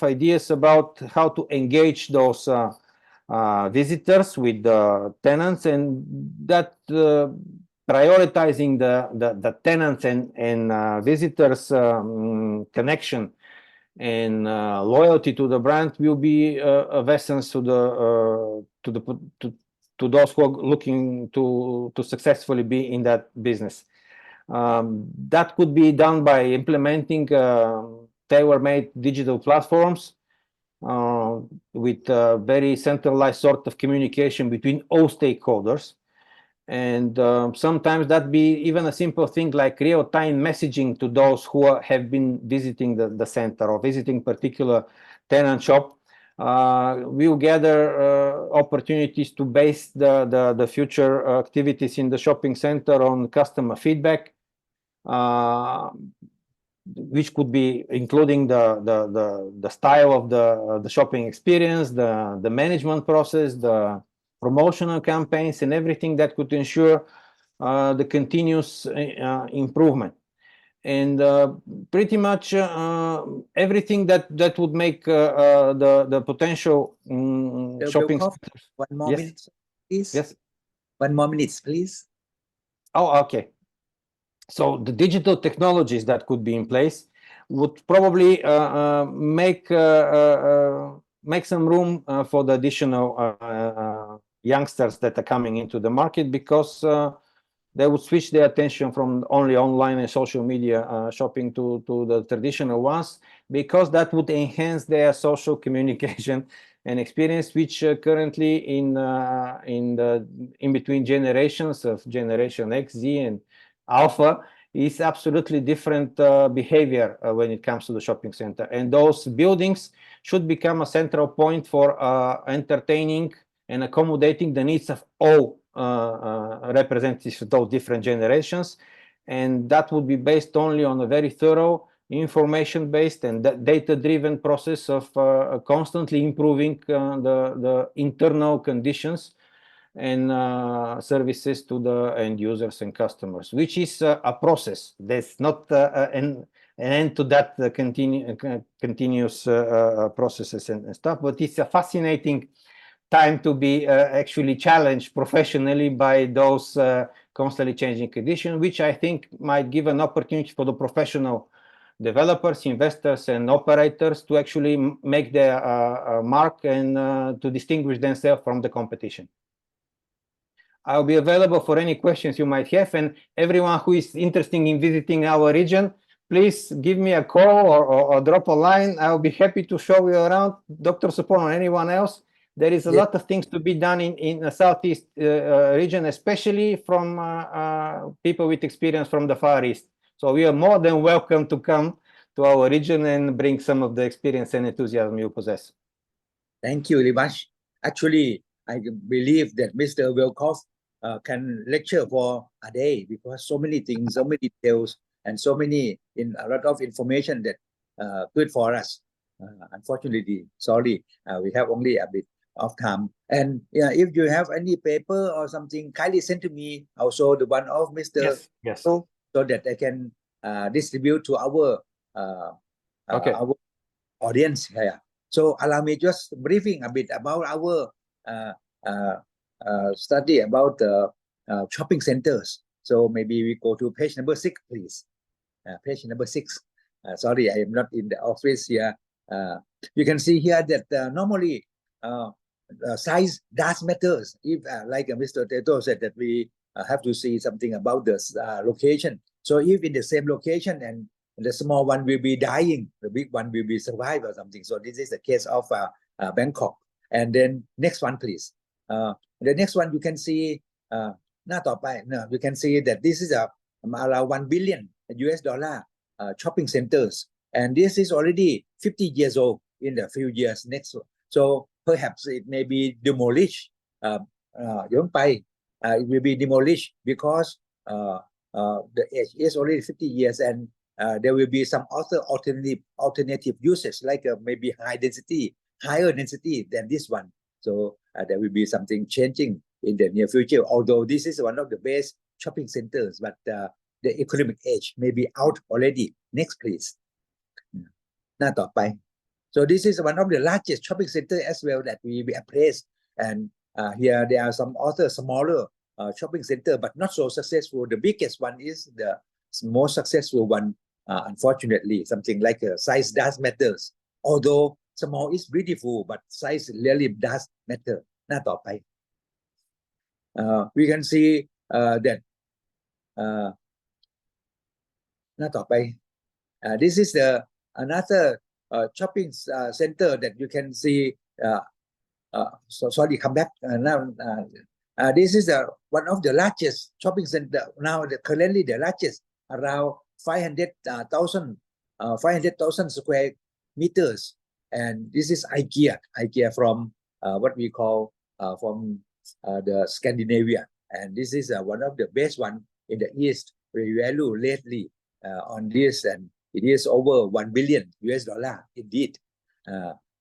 ideas about how to engage those visitors with the tenants, and that prioritizing the tenants and visitors connection and loyalty to the brand will be of essence to those who are looking to successfully be in that business. That could be done by implementing tailor-made digital platforms with very centralized sort of communication between all stakeholders. And sometimes that be even a simple thing like real-time messaging to those who have been visiting the center or visiting particular tenant shop. We'll gather opportunities to base the future activities in the shopping center on customer feedback, which could be including the style of the shopping experience, the management process, the promotional campaigns, and everything that could ensure the continuous improvement. And pretty much everything that would make the potential shopping centers. 1 more Yes. minute, please. Yes. 1 more minute, please. Oh, okay. So the digital technologies that could be in place would probably make some room for the additional youngsters that are coming into the market, because they would switch their attention from only online and social media shopping to the traditional ones, because that would enhance their social communication an experience which currently in between generations of Generation X, Z, and Alpha is absolutely different behavior when it comes to the shopping center. And those buildings should become a central point for entertaining and accommodating the needs of all representatives of those different generations. And that would be based only on a very thorough, information-based and data-driven process of constantly improving the internal conditions and services to the end users and customers, which is a process. There's not an end to that continuous processes and stuff, but it's a fascinating time to be actually challenged professionally by those constantly changing conditions, which I think might give an opportunity for the professional developers, investors, and operators to actually make their mark and to distinguish themselves from the competition. I'll be available for any questions you might have, and everyone who is interested in visiting our region, please give me a call or drop a line. I'll be happy to show you around. Dr. Supon or anyone else. There is a lot of things to be done in the Southeast region, especially from people with experience from the Far East. So we are more than welcome to come to our region and bring some of the experience and enthusiasm you possess. Thank you very much. Actually, I believe that Mr. Welkoff can lecture for a day, because so many things, so many details, and so many a lot of information that good for us. Unfortunately, sorry, we have only a bit of time. And yeah, if you have any paper or something, kindly send to me. Also, the one of Mr. Yes. So that I can distribute to our our audience here. So allow me just briefing a bit about our study about the shopping centers. So maybe we go to page number 6, please. Page number 6. Sorry, I am not in the office here. You can see here that normally size does matters. If like Mr. Teto said, that we have to see something about the location. So if in the same location and the small one will be dying, the big one will be survive or something. So this is the case of Bangkok. And then next one, please. The next one you can see. You can see that this is around $1 billion shopping centers, and this is already 50 years old in the few years next. So perhaps it may be demolished. It will be demolished because the age is already 50 years, and there will be some other alternative uses, like maybe higher density than this one. So there will be something changing in the near future. Although this is one of the best shopping centers, but the economic age may be out already. Next, please. So this is one of the largest shopping centers as well that we appraised. And here there are some other smaller shopping center, but not so successful. The biggest one is the most successful one. Unfortunately, something like size does matters. Although small is beautiful, but size really does matter. We can see that this is another shopping center that you can see. Sorry, come back now. This is one of the largest shopping center now. Currently, the largest, around 500,000 square meters. And this is IKEA from what we call from the Scandinavia. And this is one of the best one in the East. We value lately on this, and it is over $1 billion indeed.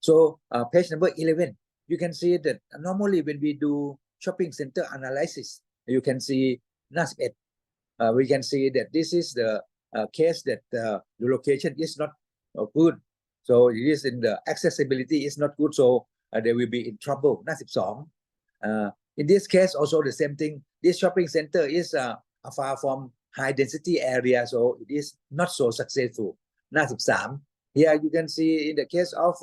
So page number 11, you can see that normally when we do shopping center analysis, you can see NASPET. We can see that this is the case that the location is not good. So it is in the accessibility is not good. So they will be in trouble. In this case, also the same thing. This shopping center is far from high density area, so it is not so successful. Here you can see in the case of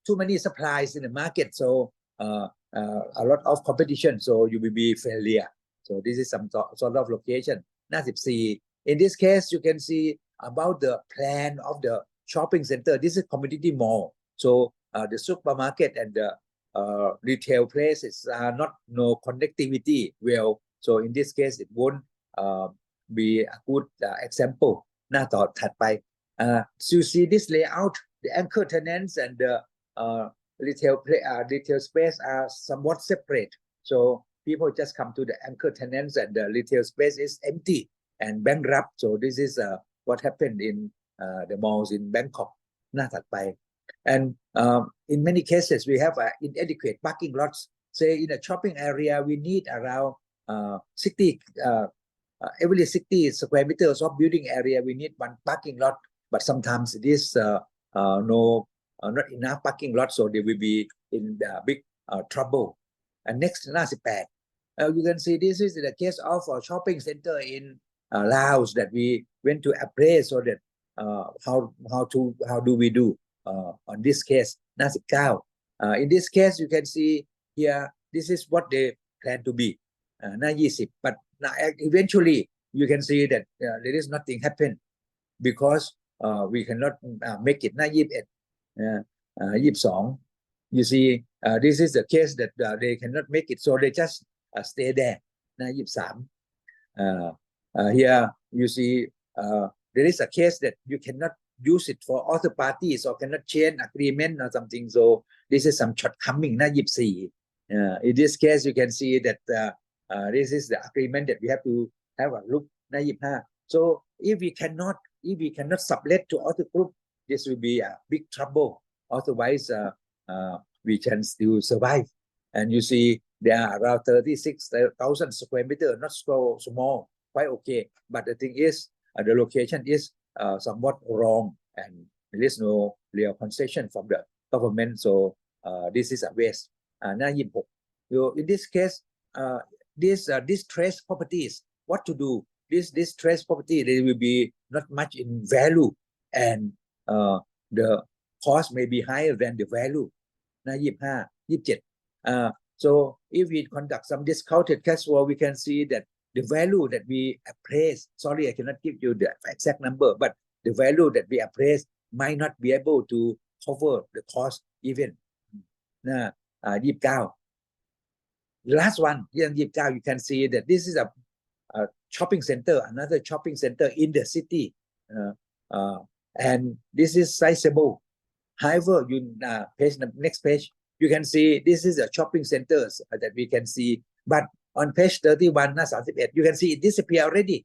too many supplies in the market, so a lot of competition, so you will be failure. So this is some sort of location. In this case, you can see about the plan of the shopping center. This is community mall. So the supermarket and the retail places are not no connectivity well. So in this case, it won't be a good example. หน้าต่อถัดไป so you see this layout, the anchor tenants and the retail space are somewhat separate. So people just come to the anchor tenants and the retail space is empty and bankrupt. So this is what happened in the malls in Bangkok. หน้าถัดไป and in many cases we have inadequate parking lots. Say in a shopping area we need around 60 every 60 square meters of building area we need one parking lot, but sometimes it is not enough parking lot, so they will be in big trouble. And next, หน้า18 you can see this is the case of a shopping center in Laos that we went to appraise, so that how do we do on this case. หน้า19 in this case you can see here this is what they plan to be. หน้า20 but eventually you can see that there is nothing happen because we cannot make it. หน้า22 you see this is the case that they cannot make it, so they just stay there. หน้า23 here you see there is a case that you cannot use it for other parties or cannot change agreement or something, so this is some shortcoming. หน้า24 in this case you can see that this is the agreement that we have to have a look. หน้า25 so if we cannot sublet to other group, this will be a big trouble. Otherwise we can still survive. And you see there are around 36,000 square meter, not so small, quite okay, but the thing is the location is somewhat wrong and there is no real concession from the government, so this is a waste. หน้า26 so in this case these distressed properties, what to do? This distressed property, they will be not much in value and the cost may be higher than the value. หน้า27 so if we conduct some discounted cash flow, we can see that the value that we appraise, sorry I cannot give you the exact number, but the value that we appraise might not be able to cover the cost even. หน้า29 last one, 29 you can see that this is a shopping center, another shopping center in the city, and this is sizable. However, you next page you can see this is a shopping centers that we can see, but on page 31 หน้า31 you can see it disappear already.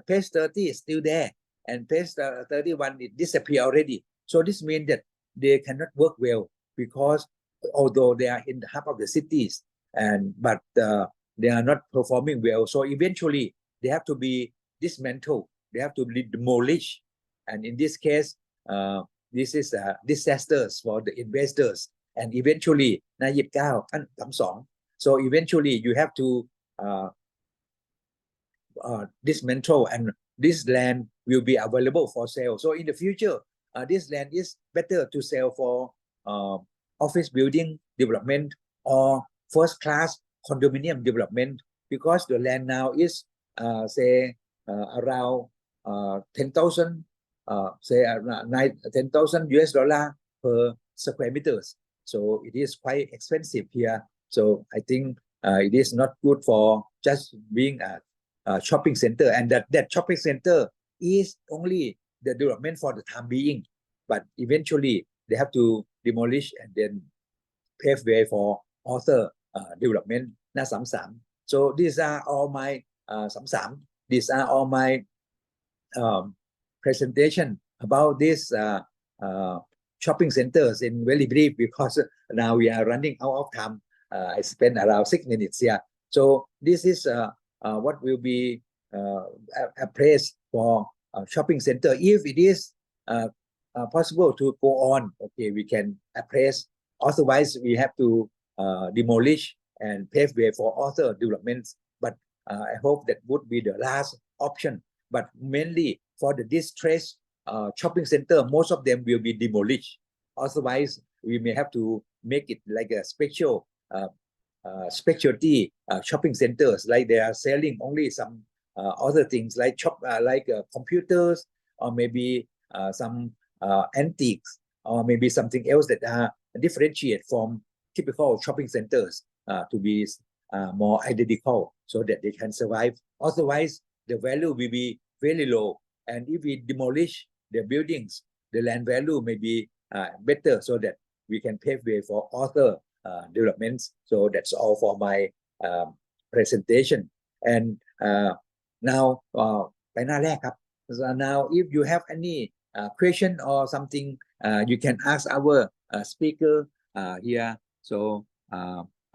Page 30 is still there and page 31 it disappear already, so this means that they cannot work well because although they are in the hub of the cities but they are not performing well, so eventually they have to be dismantled, they have to be demolished, and in this case this is disasters for the investors, and eventually หน้า29 32 so eventually you have to dismantle and this land will be available for sale, so in the future this land is better to sell for office building development or first class condominium development, because the land now is say around 10,000 say $10,000 per square meters, so it is quite expensive here, so I think it is not good for just being a shopping center, and that shopping center is only the development for the time being, but eventually they have to demolish and then pave way for other development. หน้า33 so these are all my 33 these are all my presentation about this shopping centers in very brief, because now we are running out of time. I spent around 6 minutes here, so this is what will be appraised for shopping center. If it is possible to go on, okay, we can appraise, otherwise we have to demolish and pave way for other developments, but I hope that would be the last option, but mainly for the distressed shopping center, most of them will be demolished, otherwise we may have to make it like a specialty shopping centers, like they are selling only some other things like computers or maybe some antiques or maybe something else that are differentiate from typical shopping centers to be more identical so that they can survive. Otherwise, the value will be very low. And if we demolish the buildings, the land value may be better so that we can pave way for other developments. So that's all for my presentation. And now,ไปหน้าแรกครับ. So now, if you have any question or something, you can ask our speaker here. So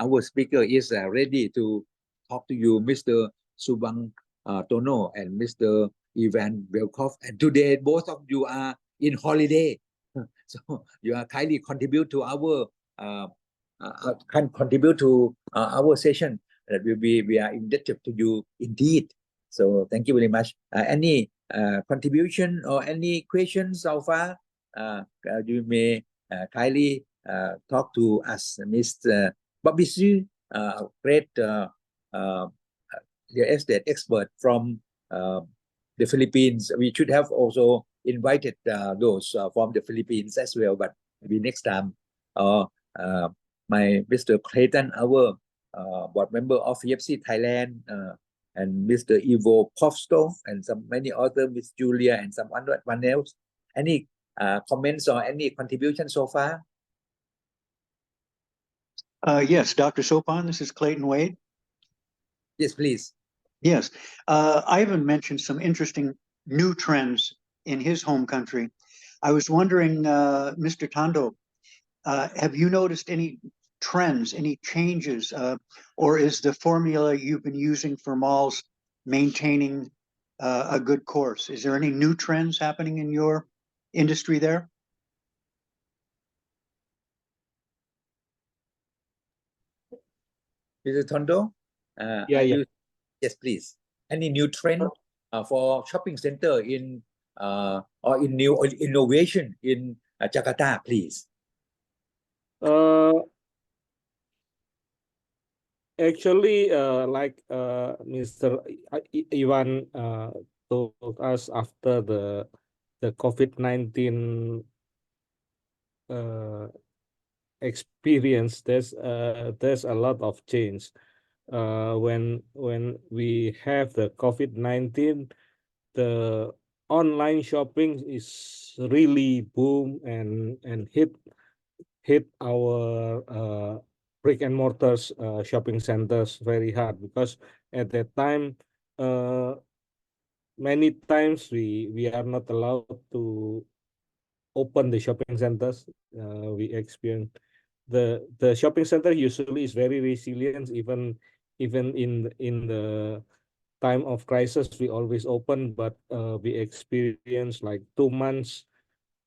our speaker is ready to talk to you, Mr. Subang Tono and Mr. Ivan Velkov. And today, both of you are in holiday. So you are kindly contribute to our can contribute to our session. That will be, we are indebted to you indeed. So thank you very much. Any contribution or any questions so far? You may kindly talk to us, Mr. Bobby Su, great real estate expert from the Philippines. We should have also invited those from the Philippines as well, but maybe next time. My Mr. Clayton, our board member of FIABCI Thailand, and Mr. Ivo Povstov, and some many other, Miss Julia, and some one else. Any comments or any contribution so far? Yes, Dr. Sopan, this is Clayton Wade. Yes, please. Yes, Ivan mentioned some interesting new trends in his home country. I was wondering, Mr. Tando, have you noticed any trends, any changes, or is the formula you've been using for malls maintaining a good course? Is there any new trends happening in your industry there? Mr. Tondo? Yeah. Yes, please. Any new trend for shopping center in or in new innovation in Jakarta, please? Actually, like Mr. Ivan told us after the COVID-19 experience, there's a lot of change. When we have the COVID-19, the online shopping is really boom and hit our brick and mortars shopping centers very hard, because at that time many times we are not allowed to open the shopping centers. We experience the shopping center usually is very resilient, even in the time of crisis we always open, but we experience like 2 months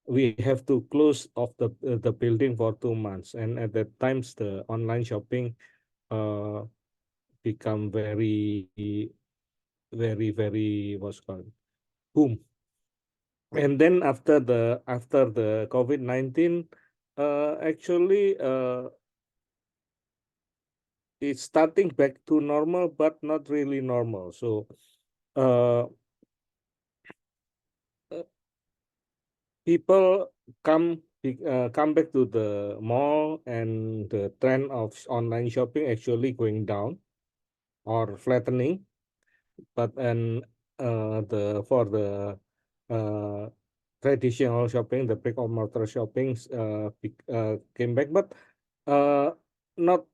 we have to close off the building for 2 months, and at that times the online shopping become very what's called boom. And then after the COVID-19, actually it's starting back to normal, but not really normal. So people come back to the mall, and the trend of online shopping actually going down or flattening. But for the traditional shopping, the brick and mortar shopping came back, but not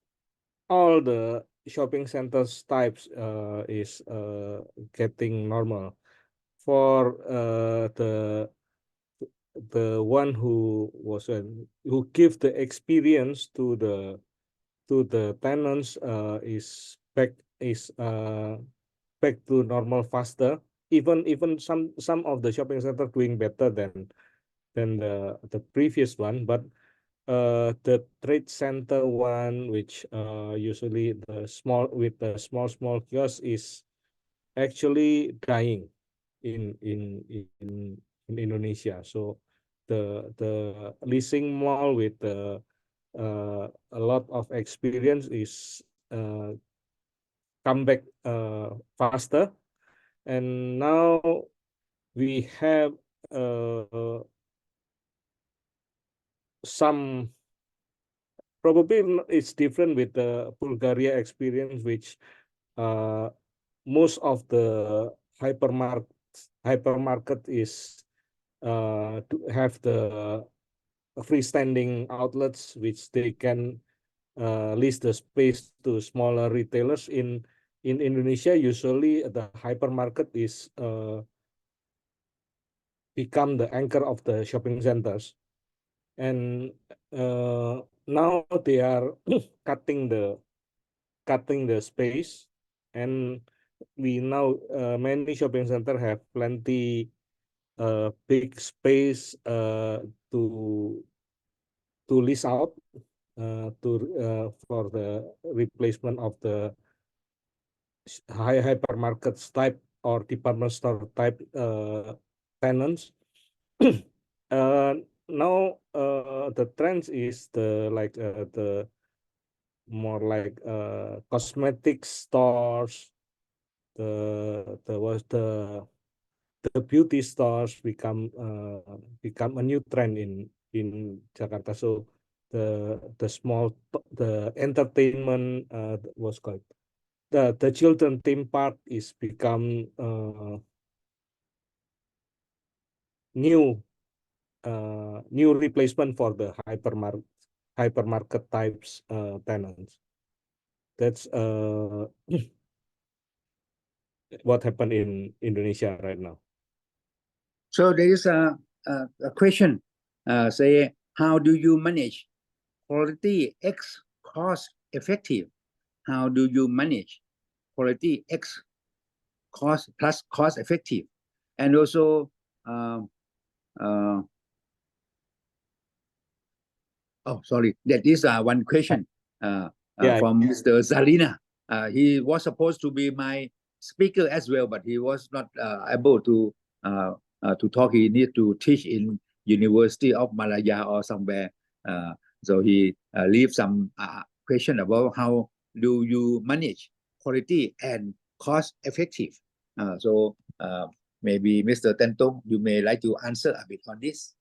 all the shopping centers types is getting normal. For the one who give the experience to the tenants is back to normal faster. Even some of the shopping center doing better than the previous one, but the trade center one, which usually the small kiosk, is actually dying in Indonesia. So the leasing mall with a lot of experience is come back faster, and now we have some probably it's different with the Bulgaria experience, which most of the hypermarket is to have the freestanding outlets, which they can lease the space to smaller retailers. In Indonesia, usually the hypermarket is become the anchor of the shopping centers, and now they are cutting the space, and we now many shopping center have plenty big space to lease out for the replacement of the hypermarkets type or department store type tenants. Now the trend is the more like cosmetic stores, the beauty stores become a new trend in Jakarta. So the entertainment was called the children theme park is become new replacement for the hypermarket types tenants. That's what happened in Indonesia right now. So there is a question, say, how do you manage quality X cost effective? How do you manage quality X cost plus cost effective? And also, oh, sorry, that is one question from Mr. Salina. He was supposed to be my speaker as well, but he was not able to talk. He need to teach in University of Malaya or somewhere. So he leave some question about how do you manage quality and cost effective. So maybe Mr. Tentong, you may like to answer a bit on this.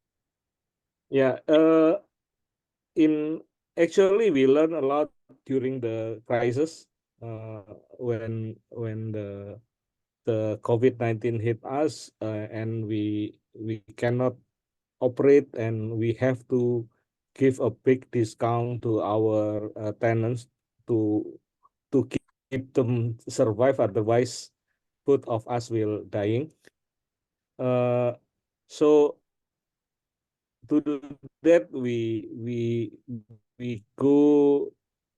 Yeah, actually we learned a lot during the crisis when the COVID-19 hit us, and we cannot operate, and we have to give a big discount to our tenants to keep them survive, otherwise both of us will dying. So to do that, we go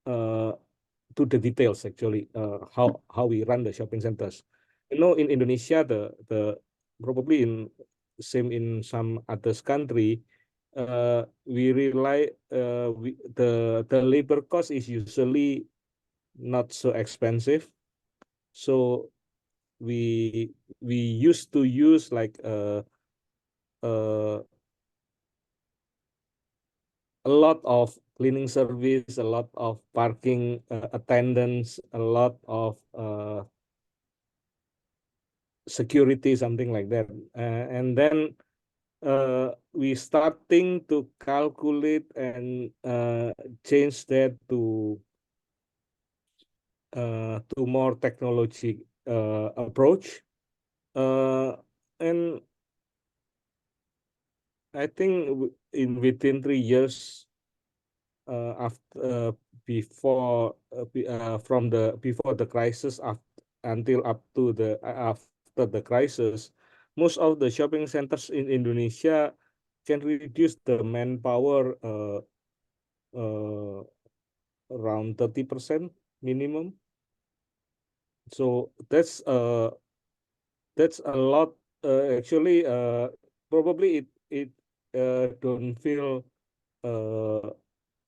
to the details actually, how we run the shopping centers. You know, in Indonesia, the probably in same in some others country, we rely the labor cost is usually not so expensive, so we used to use like a lot of cleaning service, a lot of parking attendants, a lot of security, something like that. And then we starting to calculate and change that to more technology approach. And I think within 3 years after before the crisis until up to the after the crisis, most of the shopping centers in Indonesia can reduce the manpower around 30% minimum. So that's a lot. Actually, probably it don't feel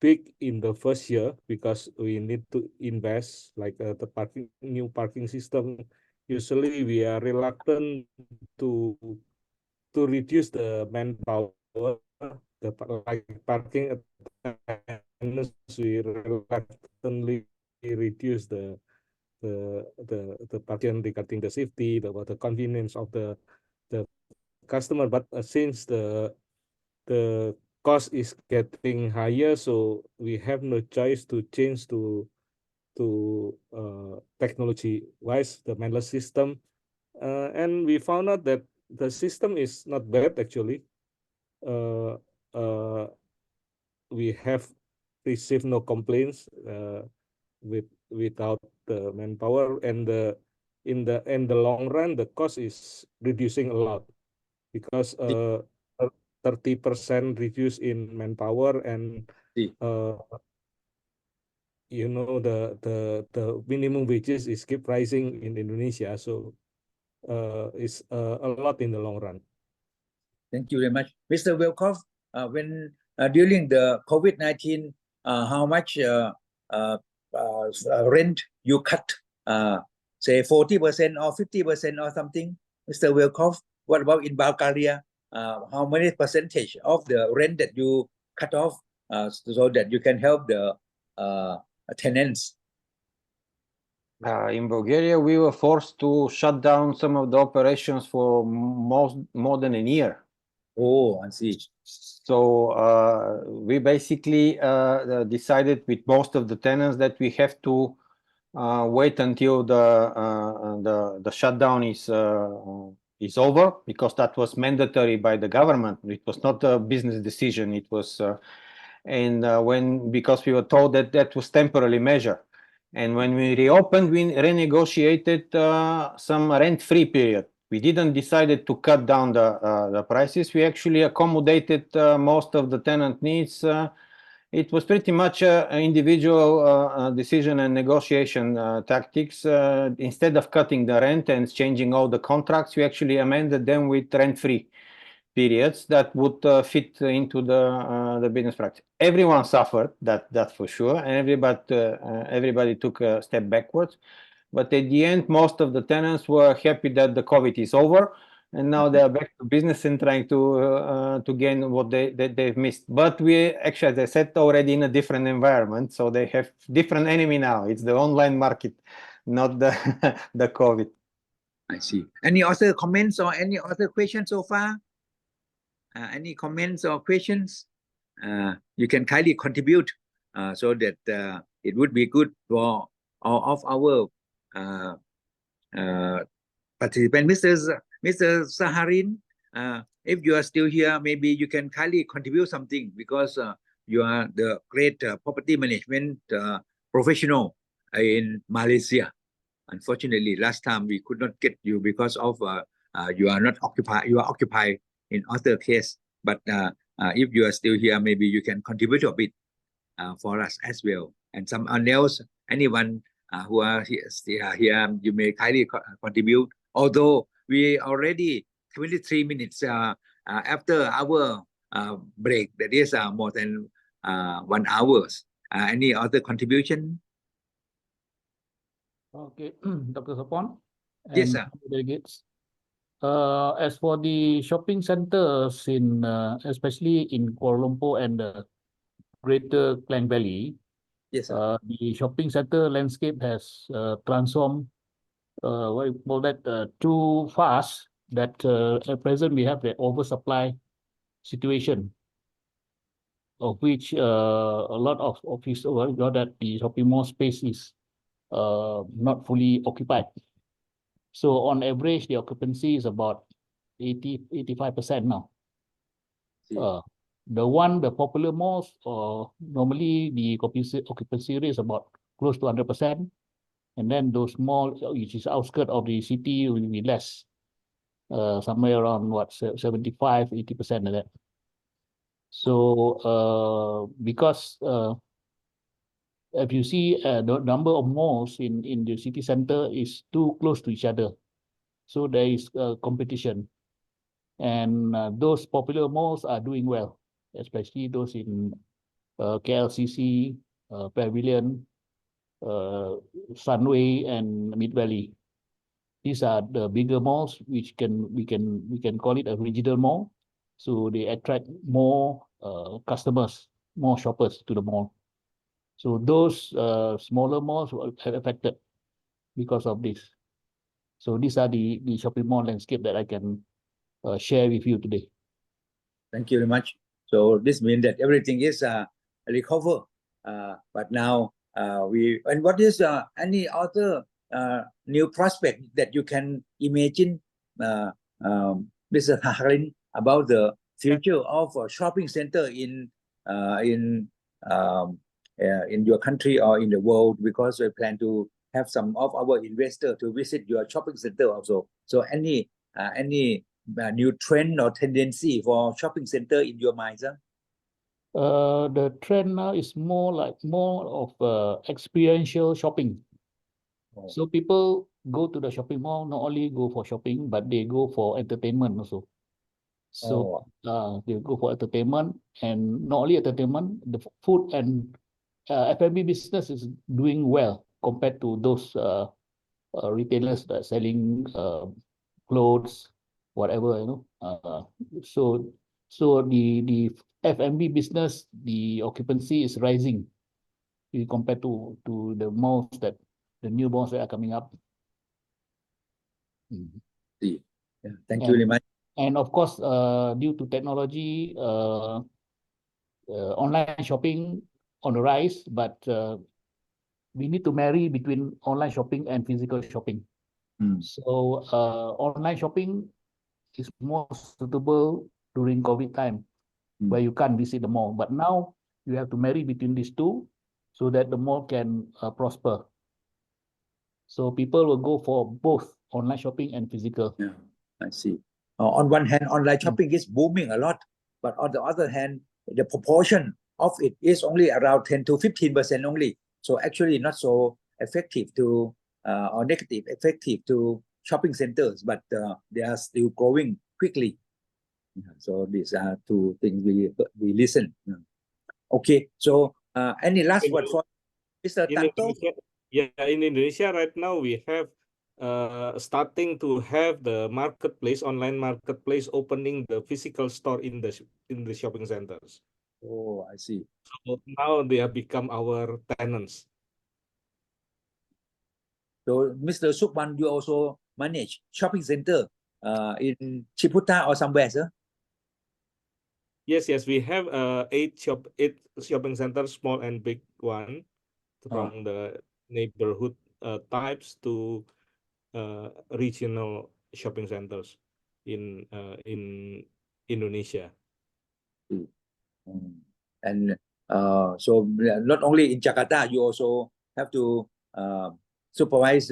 big in the first year because we need to invest, like the new parking system. Usually we are reluctant to reduce the manpower, like parking attendants, we reluctantly reduce the parking regarding the safety, the convenience of the customer. But since the cost is getting higher, so we have no choice to change to technology wise the manless system, and we found out that the system is not bad actually. We have received no complaints without the manpower, and in the long run the cost is reducing a lot because 30% reduce in manpower, and See. you know the minimum wages is keep rising in Indonesia, so it's a lot in the long run. Thank you very much, Mr. Welkoff. When during the COVID-19, how much rent you cut? Say 40% or 50% or something, Mr. Welkoff. What about in Bulgaria? How many percentage of the rent that you cut off so that you can help the tenants? In Bulgaria, we were forced to shut down some of the operations for more than a year. Oh, I see. So we basically decided with most of the tenants that we have to wait until the shutdown is over, because that was mandatory by the government. It was not a business decision. It was because we were told that that was temporary measure. And when we reopened, we renegotiated some rent-free period. We didn't decide to cut down the prices. We actually accommodated most of the tenant needs. It was pretty much an individual decision and negotiation tactics. Instead of cutting the rent and changing all the contracts, we actually amended them with rent-free periods that would fit into the business practice. Everyone suffered, that for sure, and everybody took a step backwards. But at the end, most of the tenants were happy that the COVID is over, and now they are back to business and trying to gain what they've missed. But we actually, as I said, already in a different environment, so they have different enemy now. It's the online market, not the the COVID. I see. Any other comments or any other questions so far? Any comments or questions? You can kindly contribute so that it would be good for all of our participants. Mr. Saharin, if you are still here, maybe you can kindly contribute something, because you are the great property management professional in Malaysia. Unfortunately, last time we could not get you because of you are not occupied. You are occupied in other case. But if you are still here, maybe you can contribute a bit for us as well. And someone else, anyone who are here, you may kindly contribute. Although we already 23 minutes after our break, that is more than 1 hour. Any other contribution? Okay, Dr. Sopon and Yes, sir. delegates. As for the shopping centers in, especially in Kuala Lumpur and the Greater Klang Valley, Yes, sir. the shopping center landscape has transformed. What you call that? Too fast. That at present we have the oversupply situation, of which a lot of office that the shopping mall space is not fully occupied. So on average, the occupancy is about 85% now. The popular malls, normally the occupancy rate is about close to 100%. And then those malls, which is outskirts of the city, will be less, somewhere around 75, 80% of that. So because if you see the number of malls in the city center is too close to each other, so there is competition, and those popular malls are doing well, especially those in KLCC, Pavilion, Sunway, and Mid Valley. These are the bigger malls, which we can call it a regional mall, so they attract more customers, more shoppers to the mall. So those smaller malls were affected because of this. So these are the shopping mall landscape that I can share with you today. Thank you very much. So this means that everything is recover. But now and what is any other new prospect that you can imagine, Mr. Harin, about the future of a shopping center in your country or in the world, because we plan to have some of our investors to visit your shopping center also. So any new trend or tendency for shopping center in your mind, sir? The trend now is more of experiential shopping. Oh. So people go to the shopping mall, not only go for shopping, but they go for entertainment also. So they go for entertainment, and not only entertainment, the food and F&B business is doing well compared to those retailers that are selling clothes, whatever, so the F&B business, the occupancy is rising compared to the malls the new malls that are coming up. See. Yeah, thank you very much. And of course, due to technology, online shopping on the rise, but we need to marry between online shopping and physical shopping. So online shopping is more suitable during COVID time, where you can't visit the mall. But now you have to marry between these two so that the mall can prosper. So people will go for both online shopping and physical. Yeah, I see. On one hand, online shopping is booming a lot, but on the other hand, the proportion of it is only around 10 to 15% only. So actually not so effective to or negative effective to shopping centers, but they are still growing quickly. So these are two things we listen. Okay, so any last word for Mr. Tanto? In Indonesia right now we have starting to have the marketplace, online marketplace, opening the physical store in the shopping centers. Oh, I see. So now they have become our tenants. So, Mr. Sukman, you also manage shopping center in Ciputa or somewhere, sir? Yes, we have 8 shopping centers, small and big one, from the neighborhood types to regional shopping centers in Indonesia. And so not only in Jakarta, you also have to supervise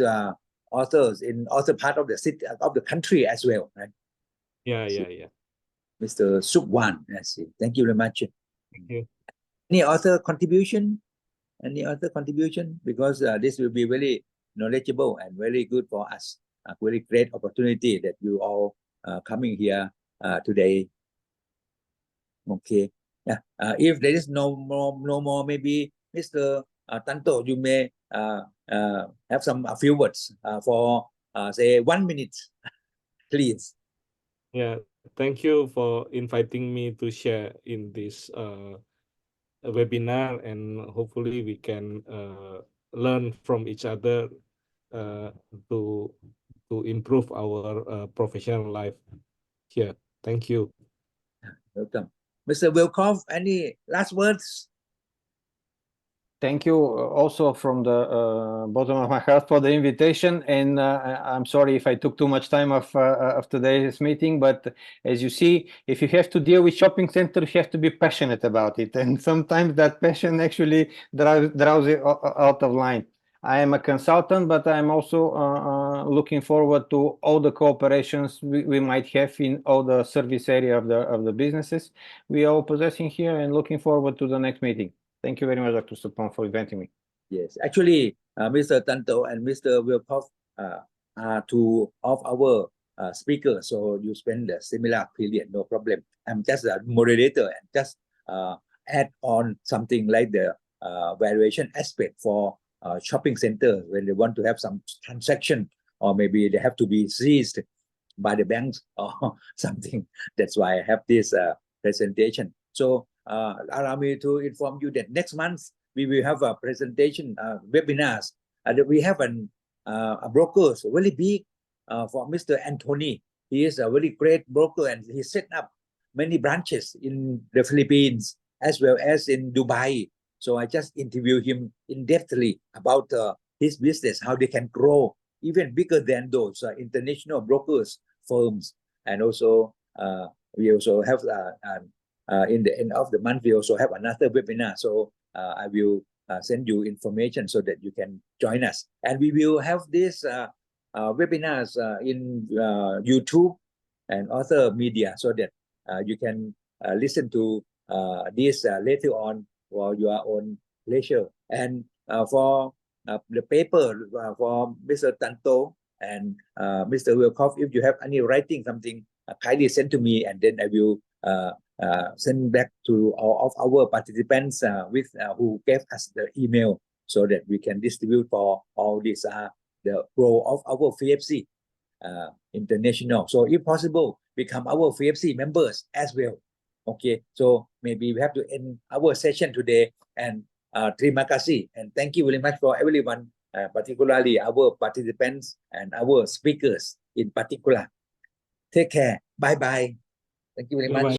authors in other part of the city of the country as well, right? Yeah. Mr. Sukwan, I see. Thank you very much. Thank you. Any other contribution? Because this will be very knowledgeable and very good for us. A very great opportunity that you all coming here today. Okay. Yeah. If there is no more, maybe Mr. Tanto, you may have a few words for say 1 minute, please. Yeah. Thank you for inviting me to share in this webinar, and hopefully we can learn from each other to improve our professional life here. Thank you. Welcome. Mr. Wilkoff, any last words? Thank you also from the bottom of my heart for the invitation, and I'm sorry if I took too much time of today's meeting, but as you see, if you have to deal with shopping center, you have to be passionate about it, and sometimes that passion actually draws it out of line. I am a consultant, but I'm also looking forward to all the cooperations we might have in all the service area of the businesses we are all possessing here, and looking forward to the next meeting. Thank you very much, Dr. Suppan, for inviting me. Yes, actually, Mr. Tanto and Mr. Wilkoff are two of our speakers, so you spend a similar period, no problem. I'm just a moderator and just add on something like the valuation aspect for shopping centers when they want to have some transaction, or maybe they have to be seized by the banks or something. That's why I have this presentation. So allow me to inform you that next month we will have a presentation webinars. We have a broker, so really big, for Mr. Anthony. He is a very great broker, and he set up many branches in the Philippines as well as in Dubai. So I just interviewed him in-depthly about his business, how they can grow even bigger than those international brokers firms. And also we also have in the end of the month we also have another webinar. So I will send you information so that you can join us. And we will have this webinars in YouTube and other media so that you can listen to this later on for your own leisure. And for the paper for Mr. Tanto and Mr. Wilcoff, if you have any writing something, kindly send to me, and then I will send back to all of our participants with who gave us the email so that we can distribute for all this the role of our FIABCI international. So if possible, become our FIABCI members as well. Okay, so maybe we have to end our session today. And terima kasih and thank you very much for everyone, particularly our participants and our speakers in particular. Take care. Bye bye. Thank you very much. Bye-bye.